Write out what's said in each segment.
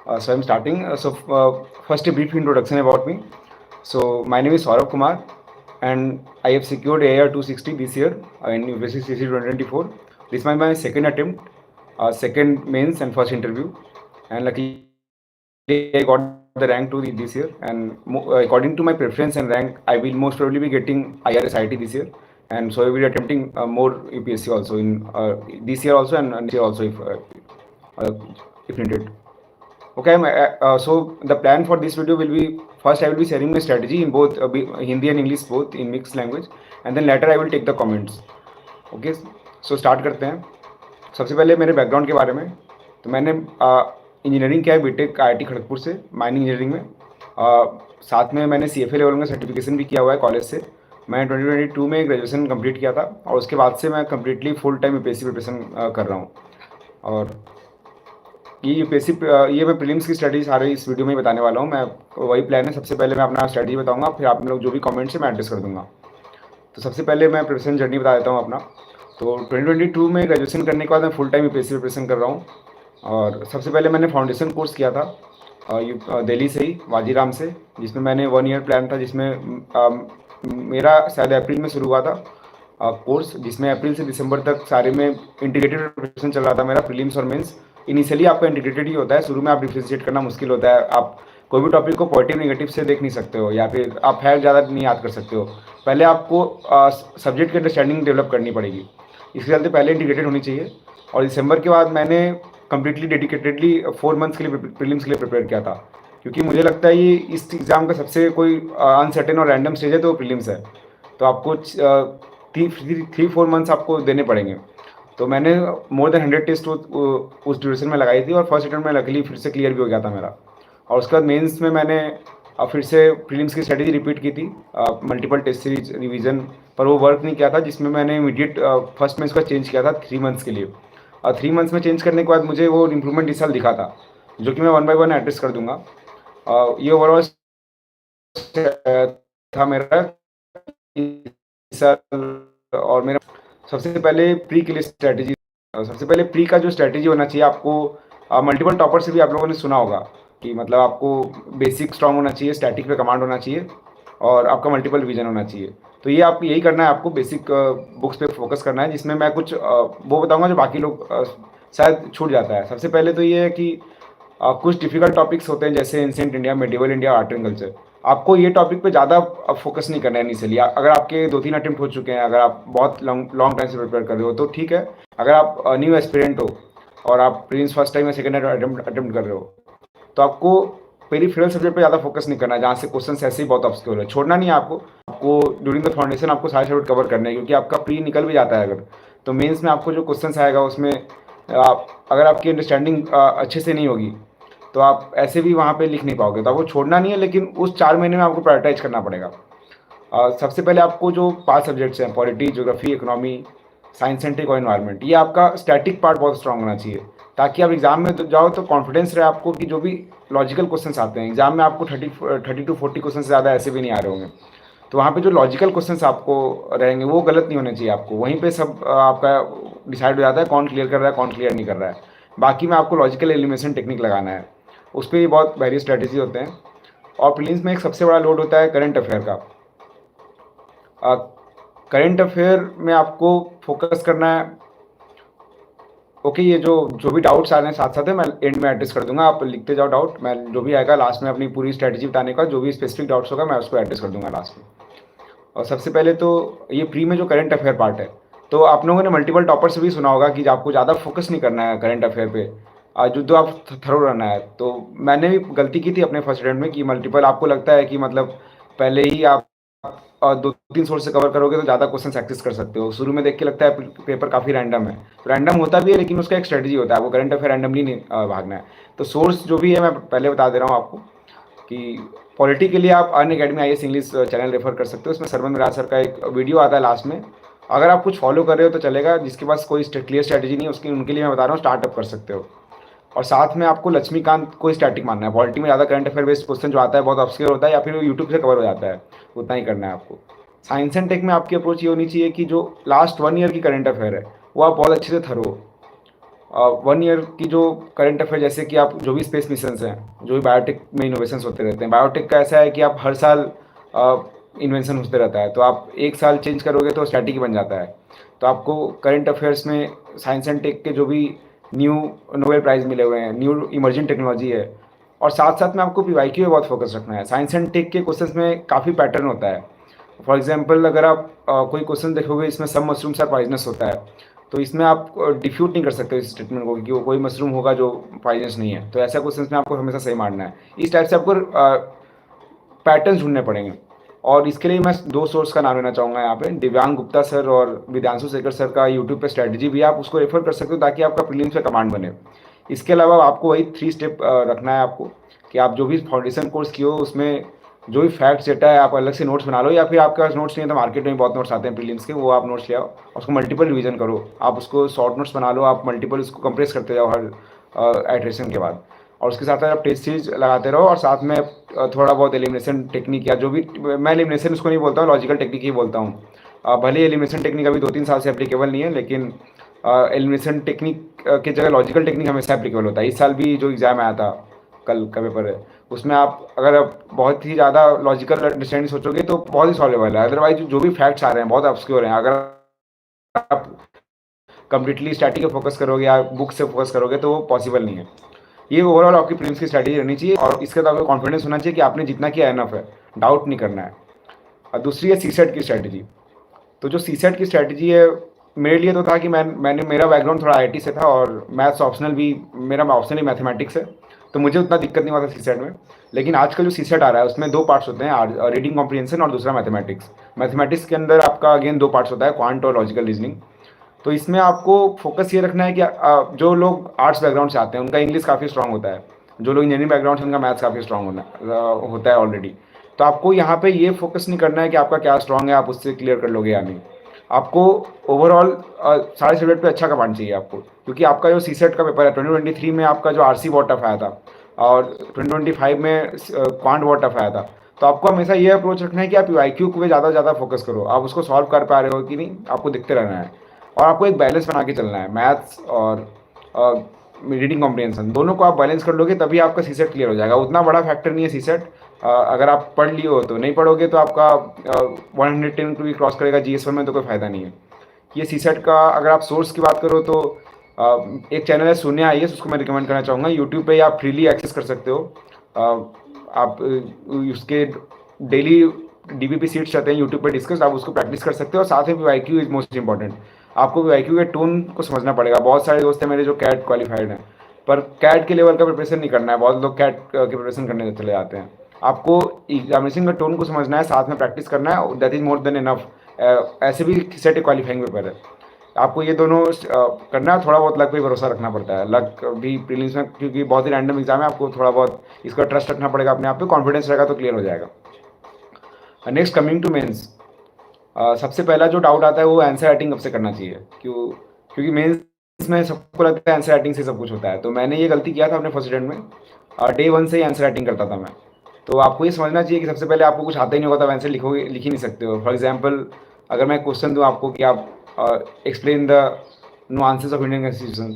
So I'm starting. First a brief introduction about me. So my name is Saurabh Kumar, and I have secured AIR 260 this year in UPSC 2024. This is my second attempt, second mains and first interview, and luckily I got the rank 2 this year. And according to my preference and rank, I will most probably be getting IRS IT this year, and so I will be attempting more UPSC also in this year also and next year also if needed. Okay, so the plan for this video will be, first I will be sharing my strategy in both Hindi and English both in mixed language, and then later I will take the comments. Okay, so start करते हैं. सबसे पहले मेरे background के बारे में. तो मैंने इंजीनियरिंग किया है बीटेक IIT खड़गपुर से माइनिंग इंजीनियरिंग में. साथ में मैंने CFA लेवल में सर्टिफिकेशन भी किया हुआ है कॉलेज से. मैं 2022 में ग्रेजुएशन कंप्लीट किया था और उसके बाद से मैं completely full time UPSC preparation कर रहा हूँ. और ये यूपीएससी ये मैं प्रीलिम्स की स्ट्रेटजी सारे इस वीडियो में ही बताने वाला हूँ. मैं वही प्लान है. सबसे पहले मैं अपना स्ट्रेटजी बताऊंगा, फिर आप लोग जो भी कमेंट्स है मैं एड्रेस कर दूंगा. तो सबसे पहले मैं प्रिपरेशन जर्नी बता देता हूँ अपना. तो 2022 में ग्रेजुएशन करने के बाद मैं फुल टाइम यूपीएससी प्रिपरेशन कर रहा हूँ. और सबसे पहले मैंने फाउंडेशन कोर्स किया था दिल्ली से ही, वाजीराम से, जिसमें मैंने 1 ईयर प्लान था, जिसमें मेरा शायद अप्रैल में शुरू हुआ था कोर्स, जिसमें अप्रैल से दिसंबर तक सारे में इंटीग्रेटेड प्रिपरेशन चल रहा था मेरा, प्रीलिम्स और मेंस. इनिशियली आपका इंटीग्रेटेड ही होता है, शुरू में आप डिफ्रेंशिएट करना मुश्किल होता है. आप कोई भी टॉपिक को पॉजिटिव नेगेटिव से देख नहीं सकते हो, या फिर आप फैक्ट ज़्यादा नहीं याद कर सकते हो. पहले आपको सब्जेक्ट की अंडरस्टैंडिंग डेवलप करनी पड़ेगी. इसके चलते पहले इंटीग्रेटेड होनी चाहिए. और दिसंबर के बाद मैंने कम्प्लीटली डेडिकेटेडली 4 मंथ्स के लिए प्रीलिम्स के लिए प्रिपेयर किया था, क्योंकि मुझे लगता है ये इस एग्ज़ाम का सबसे कोई अनसर्टेन और रैंडम स्टेज है तो प्रीलिम्स है. तो आपको 3-4 मंथ्स आपको देने पड़ेंगे. तो मैंने मोर देन 100 टेस्ट उस ड्यूरेशन में लगाई थी, और फर्स्ट अटेम्प्ट में लकीली फिर से क्लियर भी हो गया था मेरा. और उसके बाद मेंस में मैंने फिर से प्रीलिम्स की स्ट्रेटजी रिपीट की थी, मल्टीपल टेस्ट सीरीज रिवीजन, पर वो वर्क नहीं किया था, जिसमें मैंने इमीडिएट फर्स्ट में इसका चेंज किया था 3 मंथ्स के लिए. और 3 मंथ्स में चेंज करने के बाद मुझे वो इम्प्रूवमेंट इस साल दिखा था, जो कि मैं 1 बाय 1 एड्रेस कर दूंगा. ये ओवरऑल था मेरा इस साल. और मेरा सबसे पहले प्री के लिए स्ट्रैटेजी, सबसे पहले प्री का जो स्ट्रैटेजी होना चाहिए आपको, मल्टीपल टॉपर से भी आप लोगों ने सुना होगा कि मतलब आपको बेसिक स्ट्रांग होना चाहिए, स्टैटिक पे कमांड होना चाहिए, और आपका मल्टीपल विजन होना चाहिए. तो ये आप यही करना है, आपको बेसिक बुक्स पे फोकस करना है, जिसमें मैं कुछ वो बताऊंगा जो बाकी लोग शायद छूट जाता है. सबसे पहले तो ये है कि कुछ डिफिकल्ट टॉपिक्स होते हैं, जैसे ancient India, medieval India, art and culture. आपको ये टॉपिक पे ज़्यादा फोकस नहीं करना है इनिशियली. अगर आपके 2-3 अटेम्प्ट हो चुके हैं, अगर आप बहुत लॉन्ग टाइम से प्रिपेयर कर रहे हो तो ठीक है. अगर आप न्यू एस्पिरेंट हो और आप प्रीलिम्स फर्स्ट टाइम या सेकंड अटेम्प्ट कर रहे हो, तो आपको पेरिफेरल सब्जेक्ट पे ज़्यादा फोकस नहीं करना है, जहाँ से क्वेश्चन ऐसे ही बहुत ऑब्स्क्योर है. छोड़ना नहीं है आपको. ड्यूरिंग द फाउंडेशन आपको सारे सब्जेक्ट कवर करने हैं, क्योंकि आपका प्री निकल भी जाता है अगर, तो मेंस में आपको जो क्वेश्चन आएगा उसमें अगर आपकी अंडरस्टैंडिंग अच्छे से नहीं होगी तो आप ऐसे भी वहाँ पे लिख नहीं पाओगे. तो आपको छोड़ना नहीं है, लेकिन उस 4 महीने में आपको प्रायोरिटाइज करना पड़ेगा. सबसे पहले आपको जो 5 सब्जेक्ट्स हैं, polity, geography, economy, science and tech और एनवायरनमेंट, ये आपका स्टैटिक पार्ट बहुत स्ट्रांग होना चाहिए, ताकि आप एग्जाम में तो जाओ तो कॉन्फिडेंस रहे आपको कि जो भी लॉजिकल क्वेश्चन आते हैं एग्जाम में, आपको 30 to 40 क्वेश्चन से ज़्यादा ऐसे भी नहीं आ रहे होंगे. तो वहाँ पे जो लॉजिकल क्वेश्चंस आपको रहेंगे वो गलत नहीं होने चाहिए आपको. वहीं पे सब आपका डिसाइड हो जाता है कौन क्लियर कर रहा है, कौन क्लियर नहीं कर रहा है. बाकी में आपको लॉजिकल एलिमिनेशन टेक्निक लगाना है, उस पर भी बहुत वेरियस स्ट्रेटेजी होते हैं. और प्रीलिम्स में एक सबसे बड़ा लोड होता है करंट अफेयर का. करंट अफेयर में आपको फोकस करना है. ओके, ये जो भी डाउट्स आ रहे हैं साथ साथ है, मैं एंड में एड्रेस कर दूंगा. आप लिखते जाओ डाउट, मैं जो भी आएगा लास्ट में अपनी पूरी स्ट्रेटजी बताने का, जो भी स्पेसिफिक डाउट्स होगा मैं उसको एड्रेस कर दूंगा लास्ट में. और सबसे पहले तो ये प्री में जो करंट अफेयर पार्ट है, तो आप लोगों ने मल्टीपल टॉपर से भी सुना होगा कि आपको ज़्यादा फोकस नहीं करना है करंट अफेयर पे, जो तो आप थरो रहना है. तो मैंने भी गलती की थी अपने फर्स्ट अटेम्प्ट में कि मल्टीपल, आपको लगता है कि मतलब पहले ही आप 2-3 सोर्स से कवर करोगे तो ज़्यादा क्वेश्चन एक्सेस कर सकते हो. शुरू में देख के लगता है पेपर काफ़ी रैंडम है, तो रैंडम होता भी है, लेकिन उसका एक स्ट्रेटजी होता है. आपको करंट अफेयर रैंडमली नहीं भागना है. तो सोर्स जो भी है मैं पहले बता दे रहा हूँ आपको कि पॉलिटी के लिए आप Unacademy IAS English channel refer कर सकते हो. उसमें सरवन मिराज सर का एक वीडियो आता है लास्ट में. अगर आप कुछ फॉलो कर रहे हो तो चलेगा, जिसके पास कोई क्लियर स्ट्रैटेजी नहीं है उसकी, उनके लिए मैं बता रहा हूँ स्टार्टअप कर सकते हो. और साथ में आपको लक्ष्मीकांत को स्टैटिक मानना है. पॉलिटी में ज़्यादा करंट अफेयर बेस्ड क्वेश्चन जो आता है बहुत ऑब्सक्योर होता है, या फिर यूट्यूब से कवर हो जाता है, उतना ही करना है आपको. साइंस एंड टेक में आपकी अप्रोच ये होनी चाहिए कि जो लास्ट 1 ईयर की करंट अफेयर है वो आप बहुत अच्छे से थरो. 1 ईयर की जो करंट अफेयर, जैसे कि आप जो भी स्पेस मिशंस हैं, जो भी बायोटेक में इनोवेशंस होते रहते हैं, बायोटेक का ऐसा है कि आप हर साल इन्वेंशन होते रहता है, तो आप एक साल चेंज करोगे तो स्ट्रैटेजी बन जाता है। तो आपको करंट अफेयर्स में साइंस एंड टेक के जो भी न्यू नोबेल प्राइज़ मिले हुए हैं, न्यू इमर्जिंग टेक्नोलॉजी है, और साथ साथ में आपको पीवाईक्यू पे बहुत फोकस रखना है। साइंस एंड टेक के क्वेश्चंस में काफ़ी पैटर्न होता है। फॉर एग्जांपल, अगर आप कोई क्वेश्चन देखोगे, इसमें सब मशरूम्स आर पॉइजनस होता है, तो इसमें आप डिफ्यूट नहीं कर सकते इस स्टेटमेंट को कि वो कोई मशरूम होगा जो पॉइजनस नहीं है। तो ऐसा क्वेश्चन में आपको हमेशा सही मारना है। इस टाइप से आपको पैटर्न ढूंढने पड़ेंगे। और इसके लिए मैं 2 सोर्स का नाम लेना चाहूँगा यहाँ पे, दिव्यांग गुप्ता सर और विद्यांशु शेखर सर का यूट्यूब पे स्ट्रैटेजी भी है, आप उसको रेफर कर सकते हो ताकि आपका प्रीलिम्स पे कमांड बने। इसके अलावा आपको वही 3 स्टेप रखना है आपको, कि आप जो भी फाउंडेशन कोर्स किए हो उसमें जो भी फैक्ट्स डेटा है आप अलग से नोट्स बना लो, या फिर आपके पास नोट्स नहीं है तो मार्केट में बहुत नोट्स आते हैं प्रीलिम्स के, वो आप नोट्स ले आओ और उसको मल्टीपल रिवीजन करो। आप उसको शॉर्ट नोट्स बना लो, आप मल्टीपल उसको कंप्रेस करते जाओ हर आइटरेशन के बाद। और उसके साथ साथ आप टेस्ट सीरीज लगाते रहो, और साथ में थोड़ा बहुत एलिमिनेशन टेक्निक, या जो भी, मैं एलिमिनेशन उसको नहीं बोलता हूँ, लॉजिकल टेक्निक ही बोलता हूँ। भले ही एलिमिनेशन टेक्निक अभी 2-3 साल से एप्लीकेबल नहीं है, लेकिन एलिमिनेशन टेक्निक की जगह लॉजिकल टेक्निक हमेशा एप्लीकेबल होता है। इस साल भी जो एग्ज़ाम आया था, कल का पेपर है, उसमें आप अगर आप बहुत ही ज़्यादा लॉजिकल अंडरस्टैंडिंग सोचोगे तो बहुत ही सॉल्वेबल है। अदरवाइज जो भी फैक्ट्स आ रहे हैं बहुत ऑब्स्क्योर हैं। अगर आप कंप्लीटली स्टैटिक पे फोकस करोगे या बुक से फोकस करोगे तो वो पॉसिबल नहीं है। ये ओवरऑल आपकी प्रीलिम्स की स्ट्रैटेजी रहनी चाहिए, और इसके बाद आपको कॉन्फिडेंस होना चाहिए कि आपने जितना किया इनफ है, डाउट नहीं करना है। और दूसरी है सीसेट की स्ट्रैटेजी। तो जो सीसेट की स्ट्रैटेजी है, मेरे लिए तो था कि मैंने मेरा बैकग्राउंड थोड़ा आईटी से था, और मैथ्स ऑप्शनल भी, मेरा ऑप्शनल ही मैथमेटिक्स है, तो मुझे उतना दिक्कत नहीं हुआ था सीसेट में। लेकिन आजकल जो सीसेट आ रहा है उसमें 2 पार्ट्स होते हैं, रीडिंग कॉम्प्रिहेंशन और दूसरा मैथमेटिक्स। मैथमेटिक्स के अंदर आपका अगेन 2 पार्ट्स होता है, क्वांट और लॉजिकल रीजनिंग। तो इसमें आपको फोकस ये रखना है कि जो लोग आर्ट्स बैकग्राउंड से आते हैं उनका इंग्लिश काफ़ी स्ट्रांग होता है, जो लोग इंजीनियरिंग बैकग्राउंड से उनका मैथ्स काफ़ी स्ट्रांग होता है ऑलरेडी। तो आपको यहाँ पे ये फोकस नहीं करना है कि आपका क्या स्ट्रांग है, आप उससे क्लियर कर लोगे या नहीं। आपको ओवरऑल सारे सब्जेक्ट पे अच्छा कमांड चाहिए आपको, क्योंकि आपका जो सीसेट का पेपर है 2023 में आपका जो आरसी बहुत टफ आया था, और 2025 में क्वांट बहुत टफ आया था। तो आपको हमेशा ये अप्रोच रखना है कि आप यूआईक्यू पे ज़्यादा से ज़्यादा फोकस करो, आप उसको सॉल्व कर पा रहे हो कि नहीं, आपको दिखते रहना है। और आपको एक बैलेंस बना के चलना है, मैथ्स और रीडिंग कॉम्प्रिहेंशन दोनों को आप बैलेंस कर लोगे तभी आपका सीसेट क्लियर हो जाएगा। उतना बड़ा फैक्टर नहीं है सीसेट, अगर आप पढ़ लिए हो तो, नहीं पढ़ोगे तो आपका 110 को भी क्रॉस करेगा जीएस में, तो कोई फ़ायदा नहीं है। ये सीसेट का अगर आप सोर्स की बात करो तो एक चैनल है शून्य आईएएस, उसको मैं रिकमेंड करना चाहूँगा। यूट्यूब पे आप फ्रीली एक्सेस कर सकते हो। आप उसके डेली डीबीपी सीट्स रहते हैं यूट्यूब पे डिस्कस, आप उसको प्रैक्टिस कर सकते हो। और साथ में पीवाईक्यू इज मोस्ट इंपॉर्टेंट, आपको पीवाईक्यू के टोन को समझना पड़ेगा। बहुत सारे दोस्त हैं मेरे जो कैट क्वालिफाइड हैं, पर कैट के लेवल का प्रिपरेशन नहीं करना है, बहुत लोग कैट के प्रिपरेशन करने चले जाते हैं। आपको एग्जामिनेशन का टोन को समझना है, साथ में प्रैक्टिस करना है, that is more than enough. ऐसे भी सेट क्वालिफाइंग पेपर है, आपको ये दोनों करना है। थोड़ा बहुत लक पे भरोसा रखना पड़ता है, लक भी प्रीलिम्स में, क्योंकि बहुत ही रैंडम एग्जाम है, आपको थोड़ा बहुत इसका ट्रस्ट रखना पड़ेगा अपने आप पे, कॉन्फिडेंस रहेगा तो क्लियर हो जाएगा। नेक्स्ट कमिंग टू मेंस, सबसे पहला जो डाउट आता है वो आंसर राइटिंग कब से करना चाहिए, क्योंकि मेंस में सबको लगता है आंसर राइटिंग से सब कुछ होता है। तो मैंने ये गलती किया था अपने फर्स्ट अटेम्प्ट में, डे 1 से ही आंसर राइटिंग करता था मैं। तो आपको ये समझना चाहिए कि सबसे पहले आपको कुछ आता ही नहीं होगा तब आंसर लिख ही नहीं सकते हो। फॉर एग्जाम्पल, अगर मैं क्वेश्चन दूँ आपको कि आप explain the nuances of Indian constitution,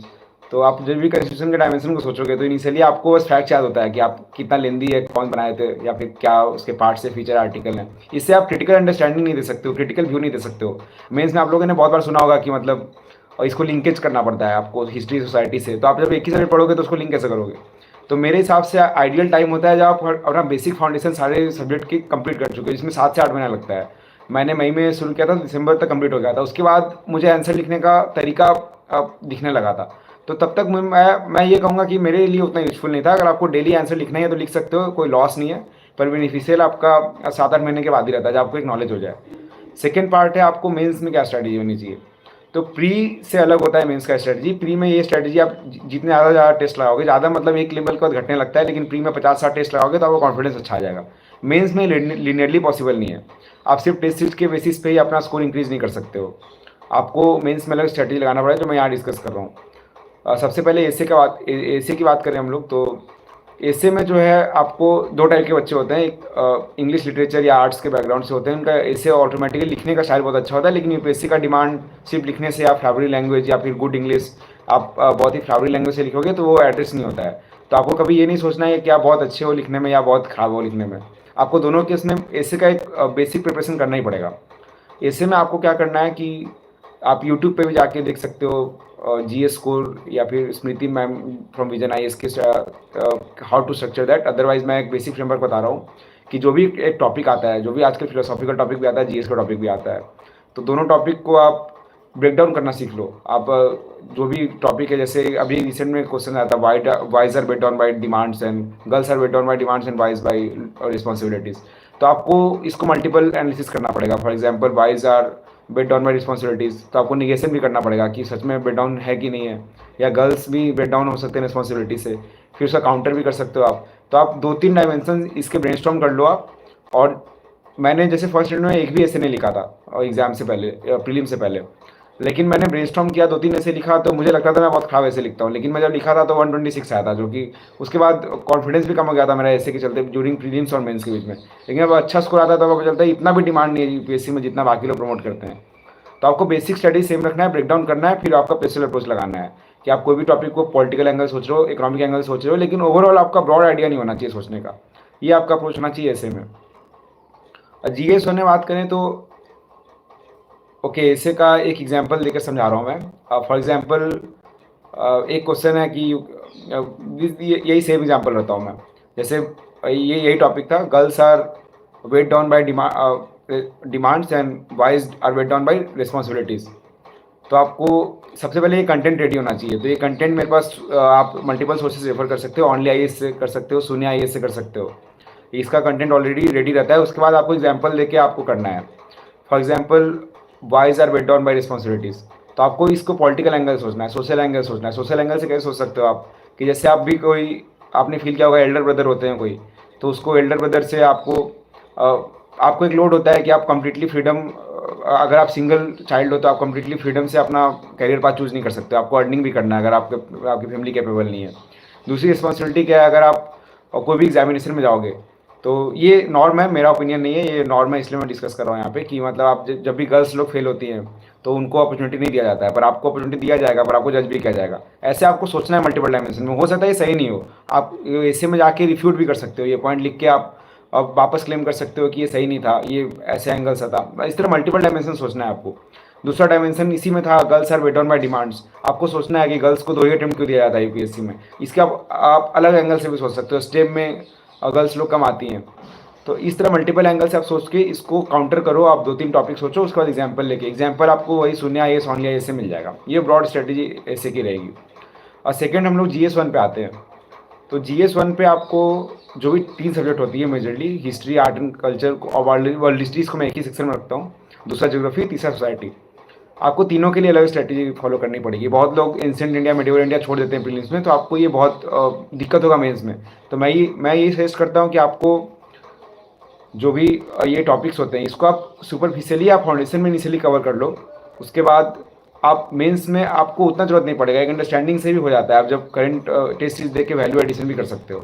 तो आप जब भी कॉन्स्टिट्यूशन के डायमेंशन को सोचोगे तो इनिशियली आपको बस फैक्ट याद होता है कि आप कितना लेंदी है, कौन बनाए थे, या फिर क्या उसके पार्ट से फीचर आर्टिकल हैं। इससे आप क्रिटिकल अंडरस्टैंडिंग नहीं दे सकते हो, क्रिटिकल व्यू नहीं दे सकते हो। मेंस में आप लोगों ने बहुत बार सुना होगा कि मतलब, और इसको लिंकेज करना पड़ता है आपको हिस्ट्री सोसाइटी से, तो आप जब एक ही सब्जेक्ट पढ़ोगे तो उसको लिंक कैसे करोगे। तो मेरे हिसाब से आइडियल टाइम होता है जब आप अपना बेसिक फाउंडेशन सारे सब्जेक्ट की कंप्लीट कर चुके हो, जिसमें 7 से 8 महीना लगता है। मैंने मई में शुरू किया था, दिसंबर तक कंप्लीट हो गया था। उसके बाद मुझे आंसर लिखने का तरीका दिखने लगा था, तो तब तक मैं ये कहूँगा कि मेरे लिए उतना यूजफुल नहीं था। अगर आपको डेली आंसर लिखना है तो लिख सकते हो, कोई लॉस नहीं है, पर बेनिफिशियल आपका 7-8 महीने के बाद ही रहता है जब आपको एक नॉलेज हो जाए। सेकेंड पार्ट है आपको मेंस में क्या स्ट्रैटेजी होनी चाहिए। तो प्री से अलग होता है मेंस का स्ट्रैटेजी। प्री में ये स्ट्रैटेजी आप जितने ज़्यादा टेस्ट लगाओगे, ज़्यादा मतलब एक लेवल के बाद घटने लगता है, लेकिन प्री में 50-60 टेस्ट लगाओगे तो आपको कॉन्फिडेंस अच्छा आ जाएगा। मेंस में लिनियरली पॉसिबल नहीं है, आप सिर्फ टेस्ट सीट के बेसिस पे ही अपना स्कोर इंक्रीज़ नहीं कर सकते हो। आपको मेंस में अलग स्ट्रैटेजी लगाना पड़ेगा, जो मैं यहाँ डिस्कस कर रहा हूँ। सबसे पहले एसे की बात करें हम लोग, तो एसे में जो है आपको 2 टाइप के बच्चे होते हैं। एक इंग्लिश लिटरेचर या आर्ट्स के बैकग्राउंड से होते हैं, उनका एसे ऑटोमेटिकली लिखने का स्टाइल बहुत अच्छा होता है। लेकिन यूपीएससी का डिमांड सिर्फ लिखने से या फेवरेट लैंग्वेज या फिर गुड इंग्लिश आप बहुत ही फ्लावरी लैंग्वेज से लिखोगे तो वो एड्रेस नहीं होता है। तो आपको कभी ये नहीं सोचना है कि आप बहुत अच्छे हो लिखने में या बहुत खराब हो लिखने में। आपको दोनों केस में ऐसे का एक बेसिक प्रिपरेशन करना ही पड़ेगा। ऐसे में आपको क्या करना है कि आप यूट्यूब पे भी जाके देख सकते हो जीएस स्कोर या फिर Smriti ma'am from Vision IAS के how to structure that. Otherwise मैं एक बेसिक फ्रेमवर्क बता रहा हूँ कि जो भी एक टॉपिक आता है, जो भी आजकल फिलोसॉफिकल टॉपिक भी आता है, जीएस का टॉपिक भी आता है, तो दोनों टॉपिक को आप ब्रेक डाउन करना सीख लो। आप जो भी टॉपिक है, जैसे अभी रिसेंट में क्वेश्चन आया था, boys are weighed on by demands and girls are weighed on by demands and boys by responsibilities. तो आपको इसको मल्टीपल एनालिसिस करना पड़ेगा। For example boys are weighed down by responsibilities, तो आपको निगेशन भी करना पड़ेगा कि सच में बेट डाउन है कि नहीं है, या गर्ल्स भी बेट डाउन हो सकते हैं रिस्पॉन्सिबिलिटी से, फिर उसका काउंटर भी कर सकते हो आप। तो आप 2-3 डायमेंशन इसके ब्रेनस्टॉर्म कर लो आप। और मैंने जैसे फर्स्ट ईयर में एक भी ऐसे नहीं लिखा था एग्जाम से पहले, प्रीलिम से पहले, लेकिन मैंने ब्रेनस्टॉर्म किया, 2-3 ऐसे लिखा, तो मुझे लगता था मैं बहुत खराब ऐसे लिखता हूँ, लेकिन मैं जब लिखा था तो 126 आया था, जो कि उसके बाद कॉन्फिडेंस भी कम हो गया था मेरा ऐसे के चलते ड्यूरिंग प्रीलिम्स और मेंस के बीच में। लेकिन अब अच्छा स्कोर आता था तो पता चलता है इतना भी डिमांड नहीं है यूपीएससी में जितना बाकी लोग प्रमोट करते हैं। तो आपको बेसिक स्टडी सेम रखना है, ब्रेक डाउन करना है, फिर आपका पेशल अप्रोच लगाना है कि आप कोई भी टॉपिक को पॉलिटिकल एंगल सोच रहे हो, इकोनॉमिक एंगल सोच रहे हो, लेकिन ओवरऑल आपका ब्रॉड आइडिया नहीं होना चाहिए सोचने का। ये आपका अप्रोच होना चाहिए ऐसे में। जीएस होने बात करें तो ओके, ऐसे का एक एग्जांपल देकर समझा रहा हूँ मैं। फॉर एग्जांपल एक क्वेश्चन है कि यही सेम एग्जांपल रहता हूँ मैं। जैसे ये यही टॉपिक था, girls are weighed down by demands and boys are weighed down by responsibilities. तो आपको सबसे पहले ये कंटेंट रेडी होना चाहिए। तो ये कंटेंट मेरे पास आप मल्टीपल सोर्सेज रेफर कर सकते हो, ऑनली आईएएस से कर सकते हो, शून्य आईएएस से कर सकते हो। इसका कंटेंट ऑलरेडी रेडी रहता है। उसके बाद आपको एग्जांपल देके आपको करना है। For example boys are weighed down by responsibilities, तो आपको इसको पॉलिटिकल एंगल सोचना है, सोशल एंगल सोचना है। सोशल एंगल से कैसे सोच सकते हो आप कि जैसे आप भी कोई, आपने फील किया होगा एल्डर ब्रदर होते हैं कोई, तो उसको एल्डर ब्रदर से आपको एक लोड होता है कि आप कंप्लीटली फ्रीडम, अगर आप सिंगल चाइल्ड हो तो आप कंप्लीटली फ्रीडम से अपना करियर पाथ चूज़ नहीं कर सकते, आपको अर्निंग भी करना है अगर आपकी फैमिली कैपेबल नहीं है। दूसरी रिस्पॉन्सिबिलिटी क्या है, अगर आप कोई भी एग्जामिनेशन में जाओगे, तो ये नॉर्म है, मेरा ओपिनियन नहीं है, ये नॉर्म है, इसलिए मैं डिस्कस कर रहा हूँ यहाँ पे कि मतलब आप जब भी गर्ल्स लोग फेल होती हैं तो उनको अपॉर्चुनिटी नहीं दिया जाता है, पर आपको अपॉर्चुनिटी दिया जाएगा, पर आपको जज भी किया जाएगा। ऐसे आपको सोचना है मल्टीपल डायमेंशन में। हो सकता है ये सही नहीं हो, आप ऐसे में जाके रिफ्यूट भी कर सकते हो, ये पॉइंट लिख के आप अब वापस क्लेम कर सकते हो कि ये सही नहीं था, ये ऐसे एंगल सा था। इस तरह मल्टीपल डायमेंशन सोचना है आपको। दूसरा डायमेंशन इसी में था, girls are weighed on by demands. आपको सोचना है कि गर्ल्स को 2 ही अटेम्प्ट क्यों दिया जाता है यूपीएससी में। इसके आप अलग एंगल से भी सोच सकते हो, स्टेप में गर्ल्स लोग कम आती हैं। तो इस तरह मल्टीपल एंगल से आप सोच के इसको काउंटर करो। आप 2-3 टॉपिक सोचो, उसके बाद एग्जाम्पल लेके, एग्जाम्पल आपको वही शून्य आईएएस ऑनली आईएएस से मिल जाएगा। ये ब्रॉड स्ट्रेटेजी ऐसे की रहेगी। और सेकेंड हम लोग जीएस 1 पे आते हैं। तो जीएस 1 पे आपको जो भी 3 सब्जेक्ट होती है majorly, history, art and culture और वर्ल्ड हिस्ट्रीज को मैं एक ही सेक्शन में रखता हूँ, दूसरा ज्योग्राफी, तीसरा सोसाइटी। आपको तीनों के लिए अलग स्ट्रेटेजी फॉलो करनी पड़ेगी। बहुत लोग एंशिएंट इंडिया, मिडिवल इंडिया छोड़ देते हैं प्रीलिम्स में, तो आपको ये बहुत दिक्कत होगा मेंस में। तो मैं ये सजेस्ट करता हूँ कि आपको जो भी ये टॉपिक्स होते हैं इसको आप सुपरफिशियली, आप फाउंडेशन में इनिशियली कवर कर लो। उसके बाद आप मेंस में आपको उतना ज़रूरत नहीं पड़ेगा, एक अंडरस्टैंडिंग से भी हो जाता है। आप जब करंट टेस्ट सीरीज देख के वैल्यू एडिशन भी कर सकते हो।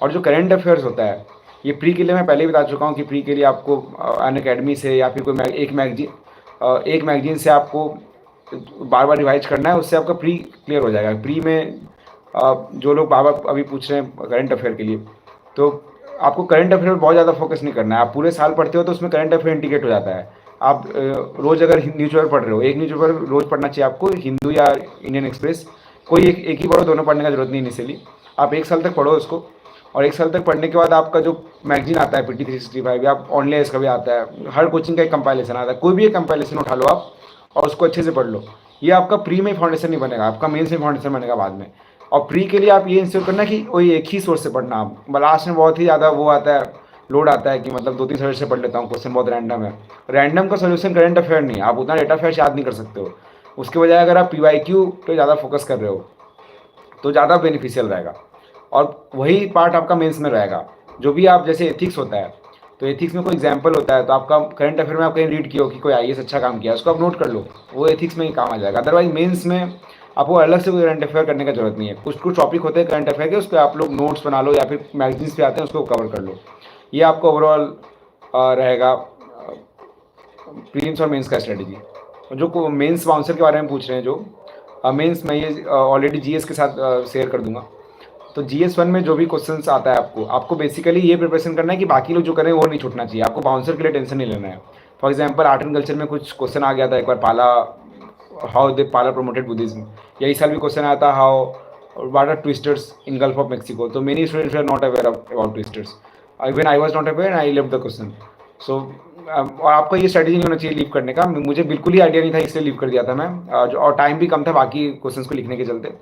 और जो करंट अफेयर्स होता है, ये प्री के लिए मैं पहले ही बता चुका हूँ कि प्री के लिए आपको अन अकेडमी से या फिर कोई एक मैगजीन से आपको बार बार रिवाइज करना है, उससे आपका प्री क्लियर हो जाएगा। प्री में जो लोग बार बार अभी पूछ रहे हैं करंट अफेयर के लिए, तो आपको करंट अफेयर पर बहुत ज़्यादा फोकस नहीं करना है। आप पूरे साल पढ़ते हो तो उसमें करंट अफेयर इंडिकेट हो जाता है। आप रोज़ अगर न्यूज़पेपर पढ़ रहे हो, एक न्यूज़पेपर रोज़ पढ़ना चाहिए आपको, हिंदू या इंडियन एक्सप्रेस, कोई एक ही पढ़ो, दोनों पढ़ने का जरूरत नहीं इनिशियली। आप 1 साल तक पढ़ो उसको, और 1 साल तक पढ़ने के बाद आपका जो मैगजीन आता है PT 365 या ऑनलाइन इसका भी आता है, हर कोचिंग का एक कंपाइलेशन आता है, कोई भी एक कंपाइलेशन उठा लो आप और उसको अच्छे से पढ़ लो। ये आपका प्री में फाउंडेशन नहीं बनेगा, आपका मेंस में फाउंडेशन बनेगा बाद में। और प्री के लिए आप ये इंश्योर करना कि कोई एक ही सोर्स से पढ़ना। आप लास्ट में बहुत ही ज़्यादा वो आता है, लोड आता है कि मतलब 2-3 सब्जेक्ट से पढ़ लेता हूँ, क्वेश्चन बहुत रैंडम है। रैंडम का सोल्यूशन करंट अफेयर नहीं है, आप उतना डेटा अफेयर याद नहीं कर सकते हो। उसके बजाय अगर आप PYQ पे ज़्यादा फोकस कर रहे हो तो ज़्यादा बेनिफिशियल रहेगा, और वही पार्ट आपका मेंस में रहेगा। जो भी आप, जैसे एथिक्स होता है, तो एथिक्स में कोई एग्जाम्पल होता है, तो आपका करंट अफेयर में आप कहीं रीड किया हो कि कोई आईएएस अच्छा काम किया, उसको आप नोट कर लो, वो एथिक्स में ही काम आ जाएगा। अदरवाइज मेंस में आपको अलग से कोई करंट अफेयर करने का जरूरत नहीं है। कुछ टॉपिक होते हैं करंट अफेयर के, उस पर आप लोग नोट्स बना लो, या फिर मैगजीन्स पे आते हैं उसको कवर कर लो। ये आपका ओवरऑल रहेगा प्रीलिम्स और मेंस का स्ट्रेटेजी। जो मेंस बाउंसर के बारे में पूछ रहे हैं, जो मेंस में ये ऑलरेडी जीएस के साथ शेयर कर दूंगा। तो जीएस 1 में जो भी क्वेश्चंस आता है आपको बेसिकली ये प्रिपरेशन करना है कि बाकी लोग जो कर रहे हैं वो नहीं छूटना चाहिए। आपको बाउंसर के लिए टेंशन नहीं लेना है। For example art and culture में कुछ क्वेश्चन आ गया था एक बार, पाला, हाउ दे पाला प्रोमोटेड बुद्धिज्म। यही साल भी क्वेश्चन आया था, how what are twisters in Gulf of Mexico. तो many students are not aware about twisters, even I was not aware, I left the question. So और आपका ये स्ट्रेटेजी नहीं होना चाहिए लीव करने का। मुझे बिल्कुल ही आइडिया नहीं था, इसलिए लीव कर दिया था मैं, और टाइम भी कम था बाकी क्वेश्चंस को लिखने के चलते।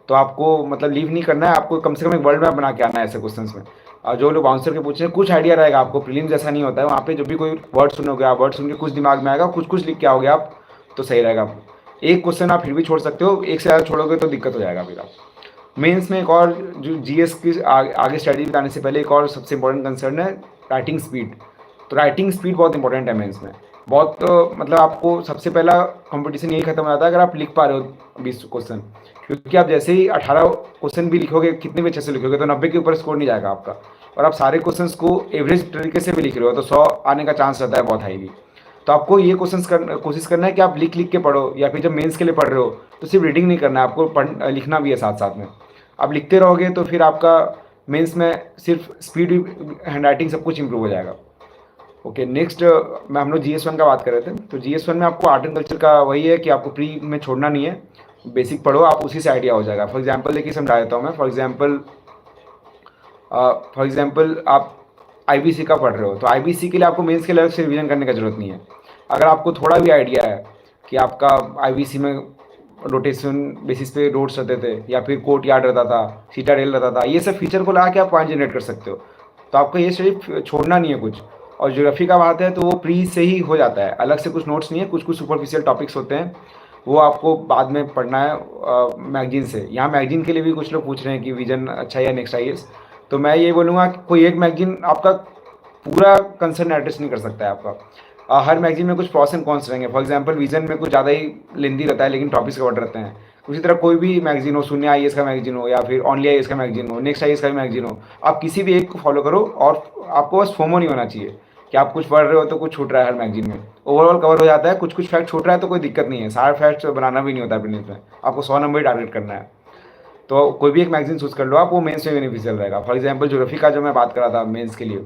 तो आपको मतलब लीव नहीं करना है, आपको कम से कम एक वर्ल्ड मैप बना के आना है ऐसे क्वेश्चंस में। जो लोग बाउंसर के पूछ रहे हैं, कुछ आइडिया रहेगा आपको, प्रीलिम्स जैसा नहीं होता है। वहाँ पे जब भी कोई वर्ड सुनोगे आप, वर्ड सुन के कुछ दिमाग में आएगा, कुछ लिख के आओगे आप, तो सही रहेगा आपको। एक क्वेश्चन आप फिर भी छोड़ सकते हो, एक से ज़्यादा छोड़ोगे तो दिक्कत हो जाएगा फिर आप। मेंस में एक और जो जीएस की आगे स्ट्रेटजी बताने से पहले एक और सबसे इंपॉर्टेंट कंसर्न है राइटिंग स्पीड। तो राइटिंग स्पीड बहुत इंपॉर्टेंट है मेंस में। बहुत मतलब आपको सबसे पहला कंपटीशन यही खत्म हो जाता है अगर आप लिख पा रहे हो 20 क्वेश्चन, क्योंकि आप जैसे ही 18 क्वेश्चन भी लिखोगे, कितने भी अच्छे से लिखोगे, तो 90 के ऊपर स्कोर नहीं जाएगा आपका। और आप सारे क्वेश्चंस को एवरेज तरीके से भी लिख रहे हो तो 100 आने का चांस रहता है बहुत हाईली। तो आपको ये कोशिश करना है कि आप लिख के पढ़ो, या फिर जब मेंस के लिए पढ़ रहे हो तो सिर्फ रीडिंग नहीं करना है, आपको लिखना भी है साथ साथ में। आप लिखते रहोगे तो फिर आपका मेंस में सिर्फ स्पीड, हैंड राइटिंग सब कुछ इंप्रूव हो जाएगा। ओके, नेक्स्ट मैं हम लोग GS1 का बात कर रहे थे। तो GS1 में आपको आर्ट एंड कल्चर का वही है कि आपको प्री में छोड़ना नहीं है, बेसिक पढ़ो, आप उसी से आइडिया हो जाएगा। फॉर एग्जांपल देखिए समझा देता हूँ मैं। फॉर एग्जांपल आप IBC का पढ़ रहे हो, तो IBC के लिए आपको मेंस के अलग से रिवीजन करने की जरूरत नहीं है। अगर आपको थोड़ा भी आइडिया है कि आपका IBC में रोटेशन बेसिस पे रोड्स रहते थे, या फिर कोर्ट यार्ड रहता था, सीटाडेल रहता था, ये सब फीचर को ला के आप पॉइंट जनरेट कर सकते हो। तो आपको ये सिर्फ छोड़ना नहीं है कुछ। और ज्योग्राफी का बात है तो वो प्री से ही हो जाता है, अलग से कुछ नोट्स नहीं है। कुछ सुपरफिशियल टॉपिक्स होते हैं, वो आपको बाद में पढ़ना है मैगजीन से। यहाँ मैगजीन के लिए भी कुछ लोग पूछ रहे हैं कि विजन अच्छा है या नेक्स्ट IAS। तो मैं ये बोलूँगा कि कोई एक मैगजीन आपका पूरा कंसर्न एड्रेस नहीं कर सकता है आपका। हर मैगजीन में कुछ प्रॉस एंड कॉन्स रहेंगे। फॉर एग्जांपल विजन में कुछ ज़्यादा ही लेंदी रहता है, लेकिन टॉपिक्स कवर रहते हैं। उसी तरह कोई भी मैगजीन हो, शून्य IAS का मैगजीन हो, या फिर ओनली IAS का मैगजीन हो, नेक्स्ट IAS का भी मैगजीन हो, आप किसी भी एक को फॉलो करो। और आपको बस फोमो नहीं होना चाहिए कि आप कुछ पढ़ रहे हो तो कुछ छूट रहा है हर मैगजीन में। ओवरऑल कवर हो जाता है, कुछ फैक्ट छूट रहा है तो कोई दिक्कत नहीं है। सारा फैक्ट बनाना भी नहीं होता प्रीलिम्स में, आपको 100 नंबर ही टारगेट करना है। तो कोई भी एक मैगजीन चूज कर लो आप, वो मेंस में बेनिफिशियल रहेगा। फॉर एग्जांपल ज्योग्राफी का जो मैं बात कर रहा था मेंस के लिए,